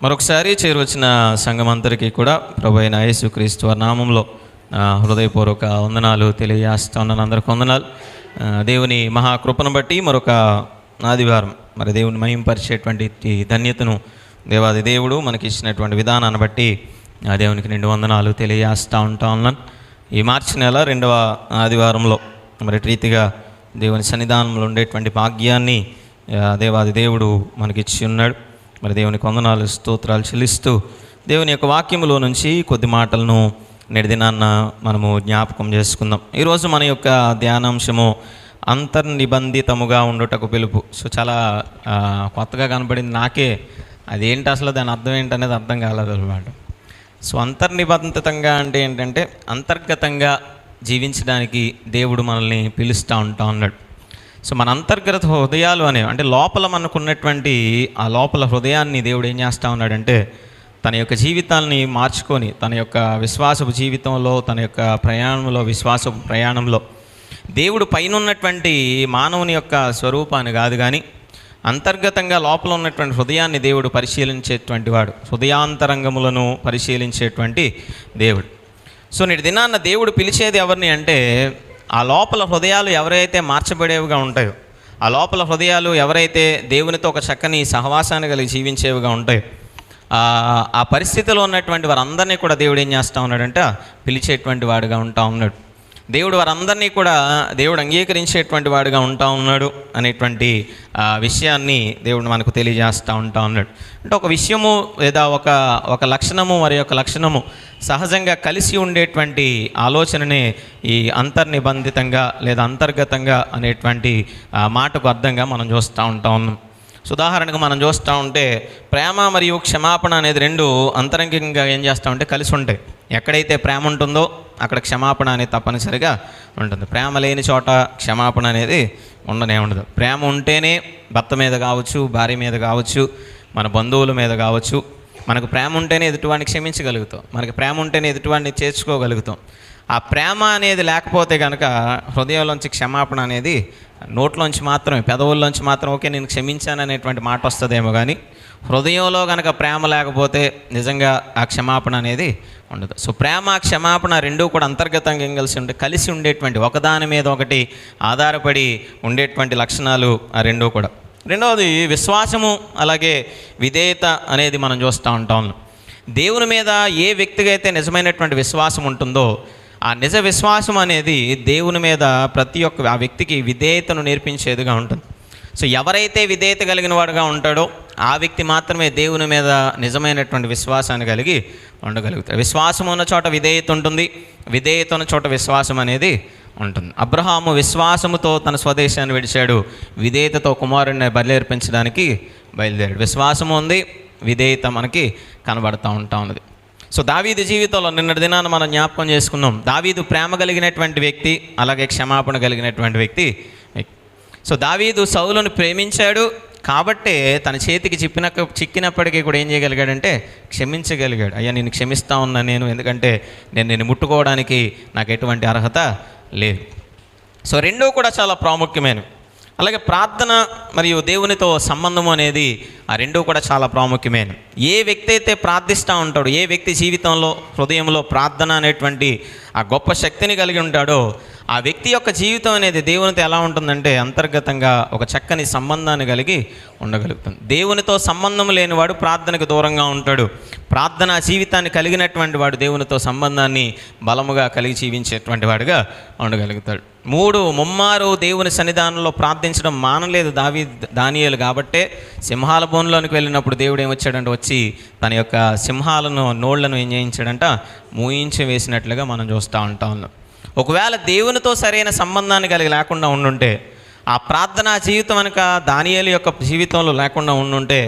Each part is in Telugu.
మరొకసారి చేరువచ్చిన సంఘమందరికీ కూడా ప్రభువైన యేసుక్రీస్తు వారి నామంలో హృదయపూర్వక వందనాలు తెలియజేస్తా ఉన్నాను. అందరికి వందనాలు. దేవుని మహాకృపను బట్టి మరొక ఆదివారం మరి దేవుని మహింపరిచేటువంటి ధన్యతను దేవాది దేవుడు మనకి ఇచ్చినటువంటి విధానాన్ని బట్టి దేవునికి నిండు వందనాలు తెలియజేస్తూ ఉన్నాను. ఈ మార్చి నెల 2వ ఆదివారంలో మరి రీతిగా దేవుని సన్నిధానంలో ఉండేటువంటి భాగ్యాన్ని దేవాది దేవుడు మనకిచ్చి ఉన్నాడు. మరి దేవునికి వందనాలు స్తోత్రాలు చెల్లిస్తూ దేవుని యొక్క వాక్యములో నుంచి కొద్ది మాటలను నేటి దినాన్న మనము జ్ఞాపకం చేసుకుందాం. ఈరోజు మన యొక్క ధ్యానాంశము అంతర్నిబంధితముగా ఉండుటకు పిలుపు. సో చాలా కొత్తగా కనపడింది నాకే. అదేంటి అసలు దాని అర్థం ఏంటనేది అర్థం కాలేదు అన్నమాట. సో అంతర్నిబంధితంగా అంటే ఏంటంటే అంతర్గతంగా జీవించడానికి దేవుడు మనల్ని పిలుస్తూ ఉన్నాడు. సో మన అంతర్గత హృదయాలు అనేవి అంటే లోపల మనకున్నటువంటి ఆ లోపల హృదయాన్ని దేవుడు ఏం చేస్తూ ఉన్నాడంటే తన యొక్క జీవితాన్ని మార్చుకొని తన యొక్క విశ్వాసపు జీవితంలో తన యొక్క ప్రయాణంలో విశ్వాసపు ప్రయాణంలో దేవుడు పైన ఉన్నటువంటి మానవుని యొక్క స్వరూపాన్ని కాదు కానీ అంతర్గతంగా లోపల ఉన్నటువంటి హృదయాన్ని దేవుడు పరిశీలించేటువంటి వాడు, హృదయాంతరంగములను పరిశీలించేటువంటి దేవుడు. సో నేటి దినాన్న దేవుడు పిలిచేది ఎవరిని అంటే ఆ లోపల హృదయాలు ఎవరైతే మార్చబడేవిగా ఉంటాయో, ఆ లోపల హృదయాలు ఎవరైతే దేవునితో ఒక చక్కని సహవాసాన్ని కలిగి జీవించేవిగా ఉంటాయో ఆ పరిస్థితిలో ఉన్నటువంటి వారందరినీ కూడా దేవుడు ఏం చేస్తూ ఉన్నాడంటే పిలిచేటువంటి వాడుగా ఉంటా ఉన్నాడు. దేవుడు వారందరినీ కూడా దేవుడు అంగీకరించేటువంటి వాడుగా ఉంటా ఉన్నాడు అనేటువంటి విషయాన్ని దేవుడు మనకు తెలియజేస్తూ ఉంటా ఉన్నాడు. అంటే ఒక విషయము లేదా ఒక లక్షణము మరి ఒక లక్షణము సహజంగా కలిసి ఉండేటువంటి ఆలోచననే ఈ అంతర్నిబంధితంగా లేదా అంతర్గతంగా అనేటువంటి మాటకు అర్థంగా మనం చూస్తూ ఉంటా ఉన్నాం. ఉదాహరణకు మనం చూస్తూ ఉంటే ప్రేమ మరియు క్షమాపణ అనేది రెండు అంతరంగికంగా ఏం చేస్తూ ఉంటే కలిసి ఉంటాయి. ఎక్కడైతే ప్రేమ ఉంటుందో అక్కడ క్షమాపణ అనేది తప్పనిసరిగా ఉంటుంది. ప్రేమ లేని చోట క్షమాపణ అనేది ఉండనే ఉండదు. ప్రేమ ఉంటేనే భర్త మీద కావచ్చు, భార్య మీద కావచ్చు, మన బంధువుల మీద కావచ్చు. మనకు ప్రేమ ఉంటేనే ఎదుటివాడిని క్షమించగలుగుతాం, మనకి ప్రేమ ఉంటేనే ఎదుటివాడిని చేర్చుకోగలుగుతాం. ఆ ప్రేమ అనేది లేకపోతే కనుక హృదయంలోంచి క్షమాపణ అనేది నోట్లోంచి మాత్రమే, పెదవుల్లోంచి మాత్రం ఓకే నేను క్షమించాను అనేటువంటి మాట వస్తుందేమో కానీ హృదయంలో కనుక ప్రేమ లేకపోతే నిజంగా ఆ క్షమాపణ అనేది ఉండదు. సో ప్రేమ క్షమాపణ రెండూ కూడా అంతర్గతంగా కలిసి ఉండేటువంటి ఒకదాని మీద ఒకటి ఆధారపడి ఉండేటువంటి లక్షణాలు ఆ రెండూ కూడా. రెండవది విశ్వాసము అలాగే విధేయత అనేది మనం చూస్తూ ఉంటాం. దేవుని మీద ఏ వ్యక్తికి అయితే నిజమైనటువంటి విశ్వాసం ఉంటుందో ఆ నిజ విశ్వాసం అనేది దేవుని మీద ప్రతి ఒక్క ఆ వ్యక్తికి విధేయతను నేర్పించేదిగా ఉంటుంది. సో ఎవరైతే విధేయత కలిగిన వాడుగా ఉంటాడో ఆ వ్యక్తి మాత్రమే దేవుని మీద నిజమైనటువంటి విశ్వాసాన్ని కలిగి ఉండగలుగుతాడు. విశ్వాసం ఉన్న చోట విధేయత ఉంటుంది, విధేయత ఉన్న చోట విశ్వాసం అనేది ఉంటుంది. అబ్రహాము విశ్వాసముతో తన స్వదేశాన్ని విడిచాడు, విధేయతతో కుమారుడిని బలిర్పించడానికి బయలుదేరాడు. విశ్వాసము ఉంది, విధేయత మనకి కనబడుతూ ఉన్నది. సో దావీదు జీవితంలో నిన్నటి దినాన్ని మనం జ్ఞాపకం చేసుకున్నాం. దావీదు ప్రేమ కలిగినటువంటి వ్యక్తి, అలాగే క్షమాపణ కలిగినటువంటి వ్యక్తి. సో దావీదు సౌలును ప్రేమించాడు కాబట్టే తన చేతికి చిక్కినప్పటికీ కూడా ఏం చేయగలిగాడంటే క్షమించగలిగాడు. అయ్యా నేను క్షమిస్తా ఉన్నా నేను, ఎందుకంటే నేను ముట్టుకోవడానికి నాకు ఎటువంటి అర్హత లేదు. సో రెండూ కూడా చాలా ప్రాముఖ్యమైనవి. అలాగే ప్రార్థన మరియు దేవునితో సంబంధం అనేది ఆ రెండూ కూడా చాలా ప్రాముఖ్యమైనవి. ఏ వ్యక్తి అయితే ప్రార్థిస్తూ ఉంటాడో, ఏ వ్యక్తి జీవితంలో హృదయంలో ప్రార్థన అనేటువంటి ఆ గొప్ప శక్తిని కలిగి ఉంటాడో ఆ వ్యక్తి యొక్క జీవితం అనేది దేవునితో ఎలా ఉంటుందంటే అంతర్గతంగా ఒక చక్కని సంబంధాన్ని కలిగి ఉండగలుగుతుంది. దేవునితో సంబంధం లేనివాడు ప్రార్థనకు దూరంగా ఉంటాడు. ప్రార్థన జీవితాన్ని కలిగినటువంటి వాడు దేవునితో సంబంధాన్ని బలముగా కలిగి జీవించేటువంటి వాడుగా ఉండగలుగుతాడు. ముమ్మారు దేవుని సన్నిధానంలో ప్రార్థించడం మానలేదు దానియేలు. కాబట్టే సింహాల బోన్లోనికి వెళ్ళినప్పుడు దేవుడు ఏమొచ్చాడంటే వచ్చి తన యొక్క సింహాలను నోళ్లను ఏం చేయించాడంట మూయించి వేసినట్లుగా మనం చూస్తూ ఉన్నాం. ఒకవేళ దేవునితో సరైన సంబంధాన్ని కలిగి లేకుండా ఉండుంటే, ఆ ప్రార్థనా జీవితం కనుక దానియేలు యొక్క జీవితంలో లేకుండా ఉండుంటే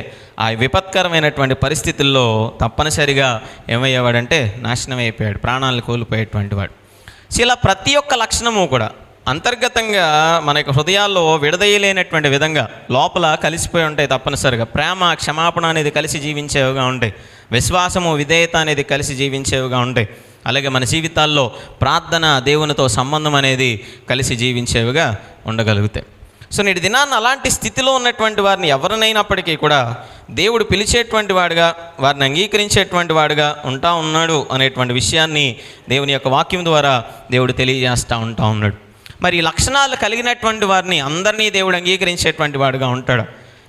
ఆ విపత్కరమైనటువంటి పరిస్థితుల్లో తప్పనిసరిగా ఏమయ్యేవాడంటే నాశనం అయిపోయాడు, ప్రాణాలను కోల్పోయేటువంటి వాడు. ఇలా ప్రతి ఒక్క లక్షణము కూడా అంతర్గతంగా మన యొక్క హృదయాల్లో విడదీయలేనటువంటి విధంగా లోపల కలిసిపోయి ఉంటాయి. తప్పనిసరిగా ప్రేమ క్షమాపణ అనేది కలిసి జీవించేవిగా ఉంటాయి. విశ్వాసము విధేయత అనేది కలిసి జీవించేవిగా ఉంటాయి. అలాగే మన జీవితాల్లో ప్రార్థన దేవునితో సంబంధం అనేది కలిసి జీవించేవిగా ఉండగలుగుతాయి. సో నేటి దినాన్ని అలాంటి స్థితిలో ఉన్నటువంటి వారిని ఎవరినైనప్పటికీ కూడా దేవుడు పిలిచేటువంటి వాడుగా, వారిని అంగీకరించేటువంటి వాడుగా ఉంటా ఉన్నాడు అనేటువంటి విషయాన్ని దేవుని యొక్క వాక్యం ద్వారా దేవుడు తెలియజేస్తూ ఉంటా ఉన్నాడు. మరి ఈ లక్షణాలు కలిగినటువంటి వారిని అందరినీ దేవుడు అంగీకరించేటువంటి వాడుగా ఉంటాడు,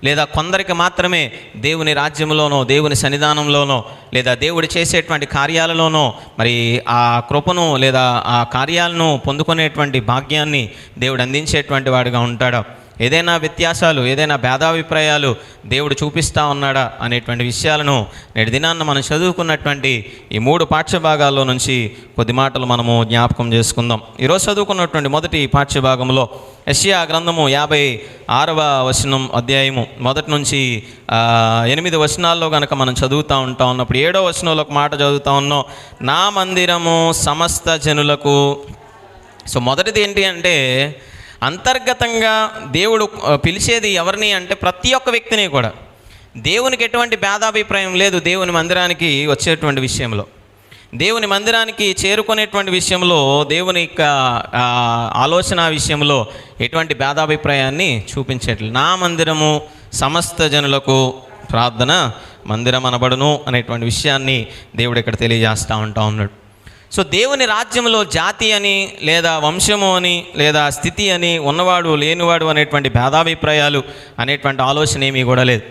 లేదా కొందరికి మాత్రమే దేవుని రాజ్యంలోనో, దేవుని సన్నిధానంలోనో, లేదా దేవుడు చేసేటువంటి కార్యాలలోనో మరి ఆ కృపను లేదా ఆ కార్యాలను పొందుకునేటువంటి భాగ్యాన్ని దేవుడు అందించేటువంటి వాడుగా ఉంటాడు? ఏదైనా వ్యత్యాసాలు, ఏదైనా భేదాభిప్రాయాలు దేవుడు చూపిస్తూ ఉన్నాడా అనేటువంటి విషయాలను నేటి దినాన్న మనం చదువుకున్నటువంటి ఈ 3 పాఠ్యభాగాల్లో నుంచి కొద్ది మాటలు మనము జ్ఞాపకం చేసుకుందాం. ఈరోజు చదువుకున్నటువంటి మొదటి పాఠ్యభాగంలో యెషయా గ్రంథము 56వ అధ్యాయము మొదటి నుంచి 8 వచనాల్లో కనుక మనం చదువుతూ ఉంటా ఉన్నప్పుడు 7వ వచనంలో ఒక మాట చదువుతూ ఉన్నాం, నా మందిరము సమస్త జనులకు. సో మొదటిది ఏంటి అంటే, అంతర్గతంగా దేవుడు పిలిచేది ఎవరిని అంటే ప్రతి ఒక్క వ్యక్తిని కూడా. దేవునికి ఎటువంటి భేదాభిప్రాయం లేదు దేవుని మందిరానికి వచ్చేటువంటి విషయంలో, దేవుని మందిరానికి చేరుకునేటువంటి విషయంలో, దేవుని యొక్క ఆలోచన విషయంలో ఎటువంటి భేదాభిప్రాయాన్ని చూపించట్లేదు. నా మందిరము సమస్త జనులకు ప్రార్థన మందిరం అనబడును అనేటువంటి విషయాన్ని దేవుడు ఇక్కడ తెలియజేస్తూ ఉంటా ఉన్నాడు. సో దేవుని రాజ్యంలో జాతి అని, లేదా వంశము అని, లేదా స్థితి అని, ఉన్నవాడు లేనివాడు అనేటువంటి భేదాభిప్రాయాలు అనేటువంటి ఆలోచన ఏమీ కూడా లేదు.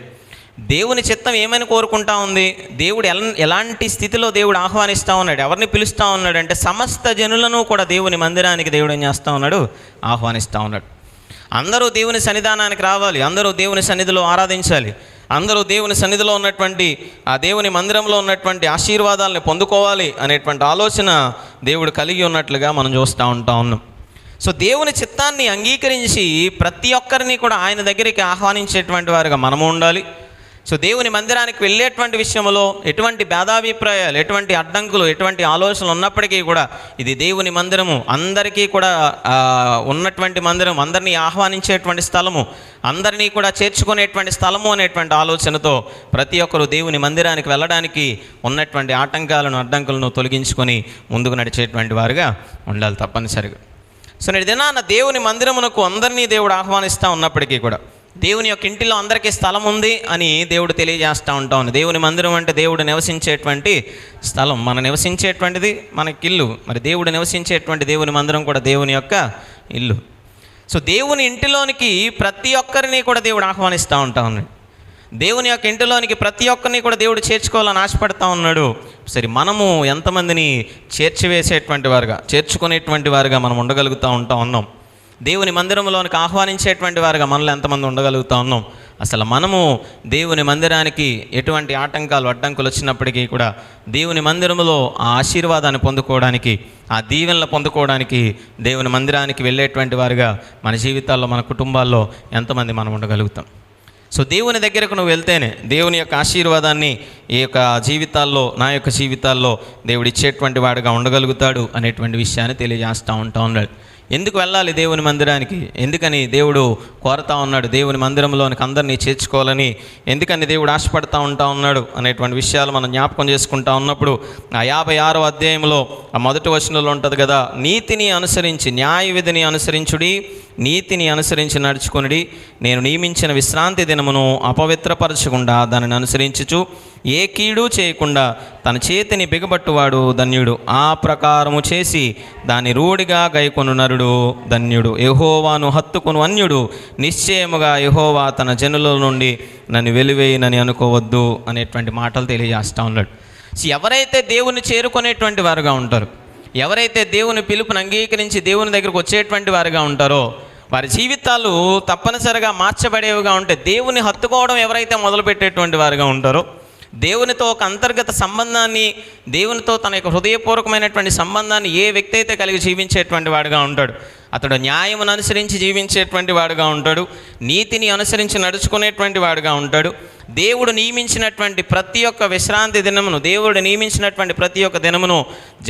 దేవుని చిత్తం ఏమని కోరుకుంటా ఉంది, దేవుడు ఎలాంటి స్థితిలో దేవుడు ఆహ్వానిస్తూ ఉన్నాడు, ఎవరిని పిలుస్తూ ఉన్నాడు అంటే సమస్త జనులను కూడా దేవుని మందిరానికి దేవుడు ఏం చేస్తూ ఉన్నాడు, ఆహ్వానిస్తూ ఉన్నాడు. అందరూ దేవుని సన్నిధానానికి రావాలి, అందరూ దేవుని సన్నిధిలో ఆరాధించాలి, అందరూ దేవుని సన్నిధిలో ఉన్నటువంటి ఆ దేవుని మందిరంలో ఉన్నటువంటి ఆశీర్వాదాలను పొందుకోవాలి అనేటువంటి ఆలోచన దేవుడు కలిగి ఉన్నట్లుగా మనం చూస్తూ ఉన్నాం. సో దేవుని చిత్తాన్ని అంగీకరించి ప్రతి ఒక్కరిని కూడా ఆయన దగ్గరికి ఆహ్వానించేటువంటి వారుగా మనము ఉండాలి. సో దేవుని మందిరానికి వెళ్ళేటువంటి విషయంలో ఎటువంటి భేదాభిప్రాయాలు, ఎటువంటి అడ్డంకులు, ఎటువంటి ఆలోచనలు ఉన్నప్పటికీ కూడా ఇది దేవుని మందిరము, అందరికీ కూడా ఉన్నటువంటి మందిరం, అందరినీ ఆహ్వానించేటువంటి స్థలము, అందరినీ కూడా చేర్చుకునేటువంటి స్థలము అనేటువంటి ఆలోచనతో ప్రతి ఒక్కరూ దేవుని మందిరానికి వెళ్ళడానికి ఉన్నటువంటి ఆటంకాలను, అడ్డంకులను తొలగించుకొని ముందుకు నడిచేటువంటి వారుగా ఉండాలి తప్పనిసరిగా. సో నేటి దినాన దేవుని మందిరమునకు అందరినీ దేవుడు ఆహ్వానిస్తూ ఉన్నప్పటికీ కూడా దేవుని యొక్క ఇంటిలో అందరికీ స్థలం ఉంది అని దేవుడు తెలియజేస్తూ ఉంటాం. దేవుని మందిరం అంటే దేవుడు నివసించేటువంటి స్థలం, మన నివసించేటువంటిది మనకి ఇల్లు. మరి దేవుడు నివసించేటువంటి దేవుని మందిరం కూడా దేవుని యొక్క ఇల్లు. సో దేవుని ఇంటిలోనికి ప్రతి ఒక్కరిని కూడా దేవుడు ఆహ్వానిస్తూ ఉంటా ఉన్నాడు. దేవుని యొక్క ఇంటిలోనికి ప్రతి ఒక్కరిని కూడా దేవుడు చేర్చుకోవాలని ఆశపడతా ఉన్నాడు. సరే, మనము ఎంతమందిని చేర్చివేసేటువంటి వారుగా, చేర్చుకునేటువంటి వారుగా మనం ఉండగలుగుతూ ఉన్నాం? దేవుని మందిరంలోనికి ఆహ్వానించేటువంటి వారుగా మనలో ఎంతమంది ఉండగలుగుతూ ఉన్నాం? అసలు మనము దేవుని మందిరానికి ఎటువంటి ఆటంకాలు, అడ్డంకులు వచ్చినప్పటికీ కూడా దేవుని మందిరంలో ఆ ఆశీర్వాదాన్ని పొందుకోవడానికి, ఆ దీవెనలు పొందుకోవడానికి దేవుని మందిరానికి వెళ్ళేటువంటి వారుగా మన జీవితాల్లో, మన కుటుంబాల్లో ఎంతమంది మనం ఉండగలుగుతాం? సో దేవుని దగ్గరకు నువ్వు వెళ్తేనే దేవుని యొక్క ఆశీర్వాదాన్ని ఈ యొక్క జీవితాల్లో, నా యొక్క జీవితాల్లో దేవుడు ఇచ్చేటువంటి వాడుగా ఉండగలుగుతాడు అనేటువంటి విషయాన్ని తెలియజేస్తూ ఉన్నాడు. ఎందుకు వెళ్ళాలి దేవుని మందిరానికి, ఎందుకని దేవుడు కోరుతా ఉన్నాడు దేవుని మందిరంలోనికి అందరినీ చేర్చుకోవాలని, ఎందుకని దేవుడు ఆశపడతా ఉన్నాడు అనేటువంటి విషయాలు మనం జ్ఞాపకం చేసుకుంటా ఉన్నప్పుడు ఆ 56వ అధ్యాయంలో ఆ మొదటి వచనంలో ఉంటుంది కదా, నీతిని అనుసరించి, న్యాయ విధిని అనుసరించుడి, నీతిని అనుసరించి నడుచుకొనుడి, నేను నియమించిన విశ్రాంతి దినమును అపవిత్రపరచకుండా దానిని అనుసరించుచు ఏ కీడు చేయకుండా తన చేతిని బిగబట్టువాడు ధన్యుడు, ఆ ప్రకారము చేసి దాని రూఢిగా గైకొను నరుడు ధన్యుడు. యెహోవాను హత్తుకొను అన్యుడు నిశ్చయముగా యెహోవా తన జనుల నుండి నన్ను వెలివేయనని అనుకోవద్దు అనేటువంటి మాటలు తెలియజేస్తూ ఉన్నాడు. ఎవరైతే దేవుని చేరుకునేటువంటి వారుగా ఉంటారు, ఎవరైతే దేవుని పిలుపుని అంగీకరించి దేవుని దగ్గరకు వచ్చేటువంటి వారుగా ఉంటారో వారి జీవితాలు తప్పనిసరిగా మార్చబడేవిగా ఉంటాయి. దేవుని హత్తుకోవడం ఎవరైతే మొదలుపెట్టేటువంటి వారుగా ఉంటారో, దేవునితో ఒక అంతర్గత సంబంధాన్ని, దేవునితో తన యొక్క హృదయపూర్వకమైనటువంటి సంబంధాన్ని ఏ వ్యక్తి అయితే కలిగి జీవించేటువంటి వాడుగా ఉంటాడు, అతడు న్యాయమును అనుసరించి జీవించేటువంటి వాడుగా ఉంటాడు, నీతిని అనుసరించి నడుచుకునేటువంటి వాడుగా ఉంటాడు. దేవుడు నియమించినటువంటి ప్రతి ఒక్క విశ్రాంతి దినమును, దేవుడు నియమించినటువంటి ప్రతి ఒక్క దినమును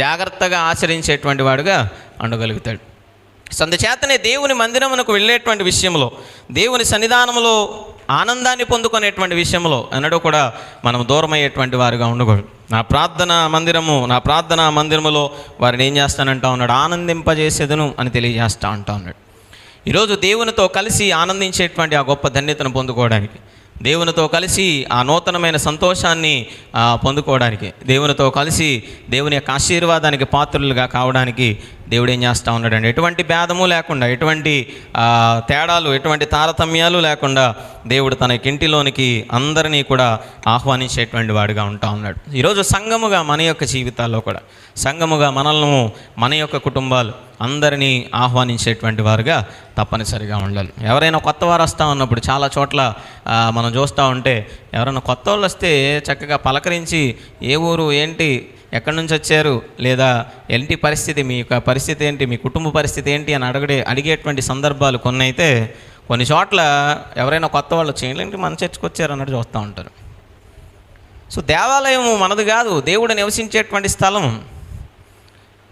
జాగ్రత్తగా ఆచరించేటువంటి వాడుగా ఉండగలుగుతాడు. అందుచేతనే దేవుని మందిరమునకు వెళ్ళేటువంటి విషయంలో, దేవుని సన్నిధానంలో ఆనందాన్ని పొందుకునేటువంటి విషయంలో ఎన్నడూ కూడా మనం దూరమయ్యేటువంటి వారుగా ఉండకూడదు. నా ప్రార్థనా మందిరములో వారిని ఏం చేస్తానంటా ఉన్నాడు, ఆనందింపజేసేదను అని తెలియజేస్తా ఉంటా ఉన్నాడు. ఈరోజు దేవునితో కలిసి ఆనందించేటువంటి ఆ గొప్ప ధన్యతను పొందుకోవడానికి, దేవునితో కలిసి ఆ నూతనమైన సంతోషాన్ని పొందుకోవడానికి, దేవునితో కలిసి దేవుని యొక్క ఆశీర్వాదానికి పాత్రులుగా కావడానికి దేవుడు ఏం చేస్తూ ఉన్నాడండి? ఎటువంటి భేదము లేకుండా, ఎటువంటి తేడాలు, ఎటువంటి తారతమ్యాలు లేకుండా దేవుడు తన ఇంటిలోనికి అందరినీ కూడా ఆహ్వానించేటువంటి వాడిగా ఉంటా ఉన్నాడు. ఈరోజు సంఘముగా మన యొక్క జీవితాల్లో కూడా, సంఘముగా మనల్ని, మన యొక్క కుటుంబాలు అందరినీ ఆహ్వానించేటువంటి వారుగా తప్పనిసరిగా ఉండాలి. ఎవరైనా కొత్త వారు వస్తూ ఉన్నప్పుడు చాలా చోట్ల మనం చూస్తూ ఉంటే, ఎవరైనా కొత్త వాళ్ళు వస్తే చక్కగా పలకరించి ఏ ఊరు, ఏంటి, ఎక్కడి నుంచి వచ్చారు, లేదా ఏంటి పరిస్థితి, మీ యొక్క పరిస్థితి ఏంటి, మీ కుటుంబ పరిస్థితి ఏంటి అని అడిగేటువంటి సందర్భాలు కొన్ని అయితే, కొన్ని చోట్ల ఎవరైనా కొత్త వాళ్ళు చేయలేంటి మన చర్చకు వచ్చారు అన్నట్టు చూస్తూ ఉంటారు. సో దేవాలయం మనది కాదు, దేవుడు నివసించేటువంటి స్థలం.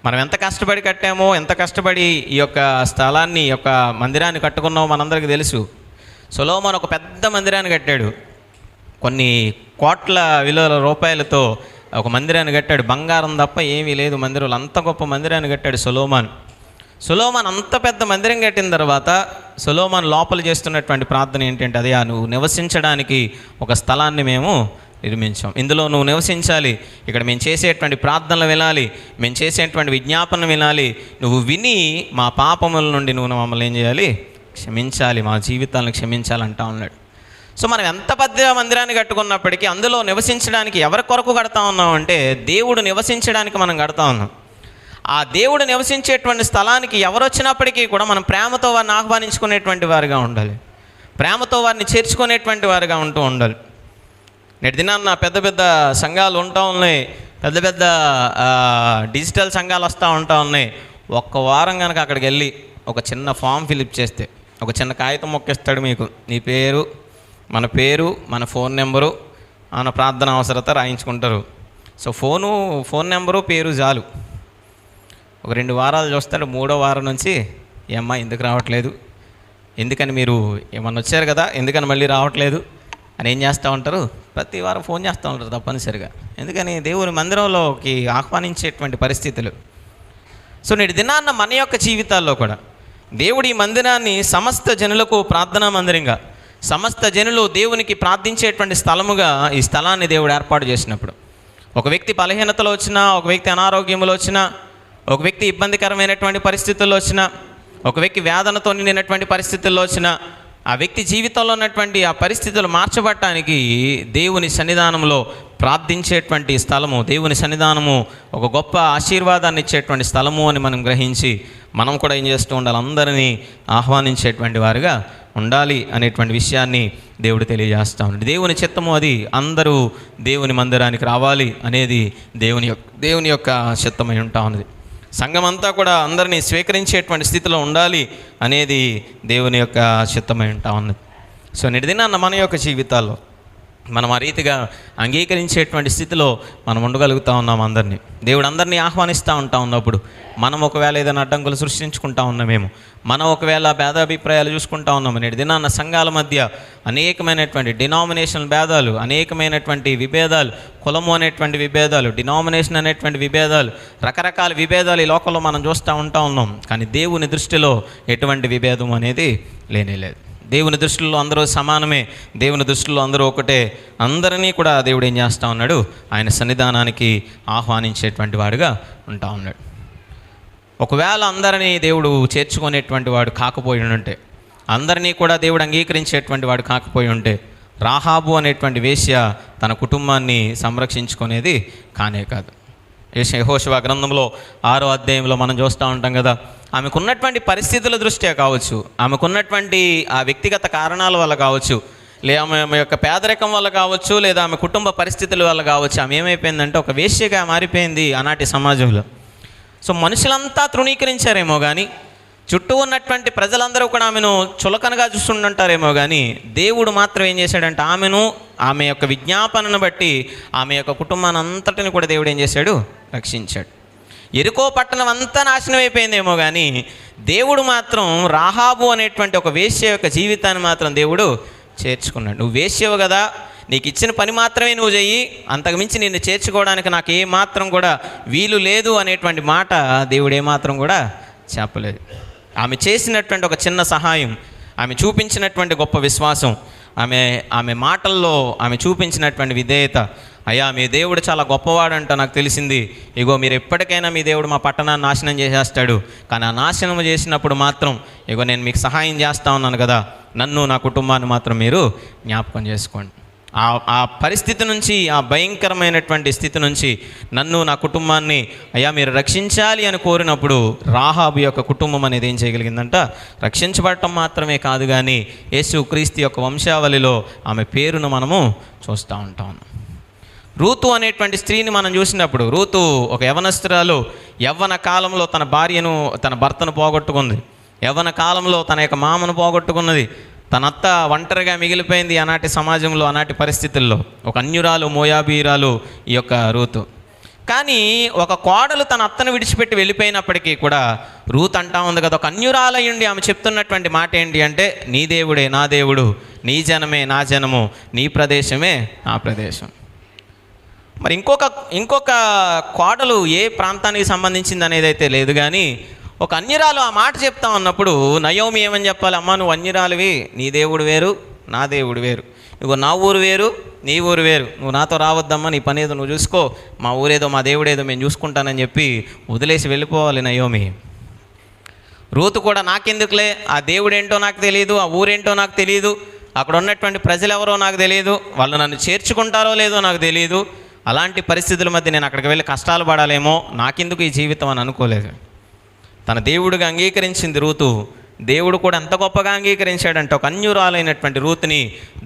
మనం ఎంత కష్టపడి కట్టామో, ఎంత కష్టపడి ఈ యొక్క స్థలాన్ని, ఈ యొక్క మందిరాన్ని కట్టుకున్నామో మనందరికీ తెలుసు. సొలొమోను ఒక పెద్ద మందిరాన్ని కట్టాడు. కొన్ని కోట్ల విలువల రూపాయలతో ఒక మందిరాన్ని కట్టాడు. బంగారం తప్ప ఏమీ లేదు మందిరంలో. అంత గొప్ప మందిరాన్ని కట్టాడు సొలొమోను. అంత పెద్ద మందిరం కట్టిన తర్వాత సొలొమోను లోపల చేస్తున్నటువంటి ప్రార్థన ఏంటంటే, అదే నువ్వు నివసించడానికి ఒక స్థలాన్ని మేము నిర్మించాం, ఇందులో నువ్వు నివసించాలి, ఇక్కడ మేము చేసేటువంటి ప్రార్థనలు వినాలి, మేము చేసేటువంటి విజ్ఞాపన వినాలి, నువ్వు విని మా పాపముల నుండి నువ్వు మమ్మల్ని ఏం చేయాలి? క్షమించాలి, మా జీవితాలను క్షమించాలంటా ఉన్నాడు. సో మనం ఎంత పెద్ద మందిరాన్ని కట్టుకున్నప్పటికీ అందులో నివసించడానికి ఎవరి కొరకు కడతా ఉన్నాం అంటే, దేవుడు నివసించడానికి మనం కడతా ఉన్నాం. ఆ దేవుడు నివసించేటువంటి స్థలానికి ఎవరు వచ్చినప్పటికీ కూడా మనం ప్రేమతో వారిని ఆహ్వానించుకునేటువంటి వారుగా ఉండాలి, ప్రేమతో వారిని చేర్చుకునేటువంటి వారుగా ఉండాలి. నేటి దినాన్న పెద్ద పెద్ద సంఘాలు ఉంటా ఉన్నాయి, పెద్ద పెద్ద డిజిటల్ సంఘాలు వస్తూ ఉంటా ఉన్నాయి. ఒక్క వారం కనుక అక్కడికి వెళ్ళి ఒక చిన్న ఫామ్ ఫిలప్ చేస్తే, ఒక చిన్న కాగితం మొక్కిస్తాడు మీకు, నీ పేరు, మన పేరు, మన ఫోన్ నెంబరు, మన ప్రార్థన అవసరత రాయించుకుంటారు. సో ఫోన్ నెంబరు, పేరు చాలు. ఒక 2 వారాలు చూస్తాడు. 3వ వారం నుంచి ఏమ్మా ఎందుకు రావట్లేదు, ఎందుకని మీరు ఏమన్నా వచ్చారు కదా, ఎందుకని మళ్ళీ రావట్లేదు అని ఏం చేస్తూ ఉంటారు? ప్రతి వారం ఫోన్ చేస్తూ ఉంటారు తప్పనిసరిగా. ఎందుకని? దేవుని మందిరంలోకి ఆహ్వానించేటువంటి పరిస్థితులు. సో నేటి దినాన్న మన యొక్క జీవితాల్లో కూడా దేవుడు ఈ మందిరాన్ని సమస్త జనులకు ప్రార్థనా మందిరంగా, సమస్త జనులు దేవునికి ప్రార్థించేటువంటి స్థలముగా ఈ స్థలాన్ని దేవుడు ఏర్పాటు చేసినప్పుడు, ఒక వ్యక్తి బలహీనతలో వచ్చినా, ఒక వ్యక్తి అనారోగ్యంలో వచ్చినా, ఒక వ్యక్తి ఇబ్బందికరమైనటువంటి పరిస్థితుల్లో వచ్చినా, ఒక వ్యక్తి వేదనతో నిండినటువంటి పరిస్థితుల్లో వచ్చినా, ఆ వ్యక్తి జీవితంలో ఉన్నటువంటి ఆ పరిస్థితులు మార్చబడటానికి దేవుని సన్నిధానంలో ప్రార్థించేటువంటి స్థలము, దేవుని సన్నిధానము ఒక గొప్ప ఆశీర్వాదాన్ని ఇచ్చేటువంటి స్థలము అని మనం గ్రహించి మనం కూడా ఏం చేస్తూ ఉండాలి? అందరినీ ఆహ్వానించేటువంటి వారుగా ఉండాలి అనేటువంటి విషయాన్ని దేవుడు తెలియజేస్తూ ఉన్నాడు. దేవుని చిత్తము అది, అందరూ దేవుని మందిరానికి రావాలి అనేది దేవుని యొక్క చిత్తమై ఉంటా ఉన్నది. సంఘం అంతా కూడా అందరినీ స్వీకరించేటువంటి స్థితిలో ఉండాలి అనేది దేవుని యొక్క చిత్తమై ఉంటా ఉన్నది. సో నేటి దినాన్న మన యొక్క జీవితాల్లో మనం ఆ రీతిగా అంగీకరించేటువంటి స్థితిలో మనం ఉండగలుగుతూ ఉన్నాం. అందరినీ దేవుడు అందరినీ ఆహ్వానిస్తూ ఉంటా ఉన్నప్పుడు మనం ఒకవేళ ఏదైనా అడ్డంకులు సృష్టించుకుంటా ఉన్నామేమో, మనం ఒకవేళ భేదాభిప్రాయాలు చూసుకుంటా ఉన్నాము. నేటి దినాన్న సంఘాల మధ్య అనేకమైనటువంటి డినామినేషనల్ భేదాలు, అనేకమైనటువంటి విభేదాలు, కులము అనేటువంటి విభేదాలు, డినామినేషన్ అనేటువంటి విభేదాలు, రకరకాల విభేదాలు ఈ లోకంలో మనం చూస్తూ ఉన్నాం. కానీ దేవుని దృష్టిలో ఎటువంటి విభేదం అనేది లేనేలేదు. దేవుని దృష్టిలో అందరూ సమానమే, దేవుని దృష్టిలో అందరూ ఒకటే. అందరినీ కూడా దేవుడు ఏం చేస్తూ ఉన్నాడు? ఆయన సన్నిధానానికి ఆహ్వానించేటువంటి వాడుగా ఉంటా ఉన్నాడు. ఒకవేళ అందరినీ దేవుడు చేర్చుకునేటువంటి వాడు కాకపోయి ఉంటే, అందరినీ కూడా దేవుడు అంగీకరించేటువంటి వాడు కాకపోయి ఉంటే, రాహాబు అనేటువంటి వేశ్య తన కుటుంబాన్ని సంరక్షించుకునేది కానే కాదు. యెహోషువ గ్రంథంలో 6వ అధ్యాయంలో మనం చూస్తూ ఉంటాం కదా, ఆమెకున్నటువంటి పరిస్థితుల దృష్ట్యా కావచ్చు, ఆమెకున్నటువంటి ఆ వ్యక్తిగత కారణాల వల్ల కావచ్చు, లేదా ఆమె యొక్క పేదరికం వల్ల కావచ్చు, లేదా ఆమె కుటుంబ పరిస్థితుల వల్ల కావచ్చు, ఆమె ఏమైపోయిందంటే ఒక వేశ్యగా మారిపోయింది ఆనాటి సమాజంలో. సో మనుషులంతా తృణీకరించారేమో కానీ, చుట్టూ ఉన్నటువంటి ప్రజలందరూ కూడా ఆమెను చులకనగా చూస్తుంటారేమో కానీ, దేవుడు మాత్రం ఏం చేశాడంటే ఆమెను, ఆమె యొక్క విజ్ఞాపనను బట్టి ఆమె యొక్క కుటుంబాన్ని అంతటిని కూడా దేవుడు ఏం చేశాడు? రక్షించాడు. ఎరుకో పట్టణం అంతా నాశనం అయిపోయిందేమో కానీ, దేవుడు మాత్రం రాహాబు అనేటువంటి ఒక వేశ్య యొక్క జీవితాన్ని మాత్రం దేవుడు చేర్చుకున్నాడు. నువ్వు వేశ్యవు కదా, నీకు ఇచ్చిన పని మాత్రమే నువ్వు చెయ్యి, అంతకుమించి నిన్ను చేర్చుకోవడానికి నాకు ఏమాత్రం కూడా వీలు లేదు అనేటువంటి మాట దేవుడు ఏమాత్రం కూడా చెప్పలేదు. ఆమె చేసినటువంటి ఒక చిన్న సహాయం, ఆమె చూపించినటువంటి గొప్ప విశ్వాసం, ఆమె మాటల్లో ఆమె చూపించినటువంటి విధేయత, అయ్యా మీ దేవుడు చాలా గొప్పవాడంట నాకు తెలిసింది, ఇగో మీరు ఎప్పటికైనా మీ దేవుడు మా పట్టణాన్ని నాశనం చేసేస్తాడు, కానీ ఆ నాశనం చేసినప్పుడు మాత్రం ఇగో నేను మీకు సహాయం చేస్తా ఉన్నాను కదా, నన్ను నా కుటుంబాన్ని మాత్రం మీరు జ్ఞాపకం చేసుకోండి. ఆ పరిస్థితి నుంచి, ఆ భయంకరమైనటువంటి స్థితి నుంచి నన్ను నా కుటుంబాన్ని అయ్యా మీరు రక్షించాలి అని కోరినప్పుడు రాహాబు యొక్క కుటుంబం అనేది ఏం చేయగలిగిందంట, రక్షించబడటం మాత్రమే కాదు కానీ యేసుక్రీస్తు యొక్క వంశావళిలో ఆమె పేరును మనము చూస్తూ ఉంటాం. రూతు అనేటువంటి స్త్రీని మనం చూసినప్పుడు, రూతు ఒక యవనస్తురాలు, యవ్వన కాలంలో తన భార్యను, తన భర్తను పోగొట్టుకుంది, యవ్వన కాలంలో తన యొక్క మామను పోగొట్టుకున్నది, తన అత్త ఒంటరిగా మిగిలిపోయింది ఆనాటి సమాజంలో, ఆనాటి పరిస్థితుల్లో. ఒక అన్యురాలు, మోయాబీరాలు ఈ యొక్క రూతు. కానీ ఒక కోడలు తన అత్తను విడిచిపెట్టి వెళ్ళిపోయినప్పటికీ కూడా రూత్ అంటా ఉంది కదా, ఒక అన్యురాలయ్యుండి ఆమె చెప్తున్నటువంటి మాట ఏంటి అంటే, నీ దేవుడే నా దేవుడు, నీ జనమే నా జనము, నీ ప్రదేశమే నా ప్రదేశం. మరి ఇంకొక కోడలు ఏ ప్రాంతానికి సంబంధించింది అనేది అయితే లేదు, కానీ ఒక అన్యురాలు ఆ మాట చెప్తా ఉన్నప్పుడు నయోమి ఏమని చెప్పాలి, అమ్మ నువ్వు అన్యురాలువి, నీ దేవుడు వేరు నా దేవుడు వేరు, ఇగో నా ఊరు వేరు నీ ఊరు వేరు, నువ్వు నాతో రావద్దమ్మా, నీ పని ఏదో నువ్వు చూసుకో, మా ఊరేదో మా దేవుడేదో మేము చూసుకుంటానని చెప్పి వదిలేసి వెళ్ళిపోవాలి నయోమి. రూతు కూడా నాకెందుకులే, ఆ దేవుడేంటో నాకు తెలియదు, ఆ ఊరేంటో నాకు తెలియదు, అక్కడ ఉన్నటువంటి ప్రజలు ఎవరో నాకు తెలియదు, వాళ్ళు నన్ను చేర్చుకుంటారో లేదో నాకు తెలియదు, అలాంటి పరిస్థితుల మధ్య నేను అక్కడికి వెళ్ళి కష్టాలు పడాలేమో, నాకెందుకు ఈ జీవితం అని అనుకోలేదు. తన దేవుడిగా అంగీకరించింది రూతు. దేవుడు కూడా ఎంత గొప్పగా అంగీకరించాడంటే, ఒక అన్యురాలైనటువంటి రూతుని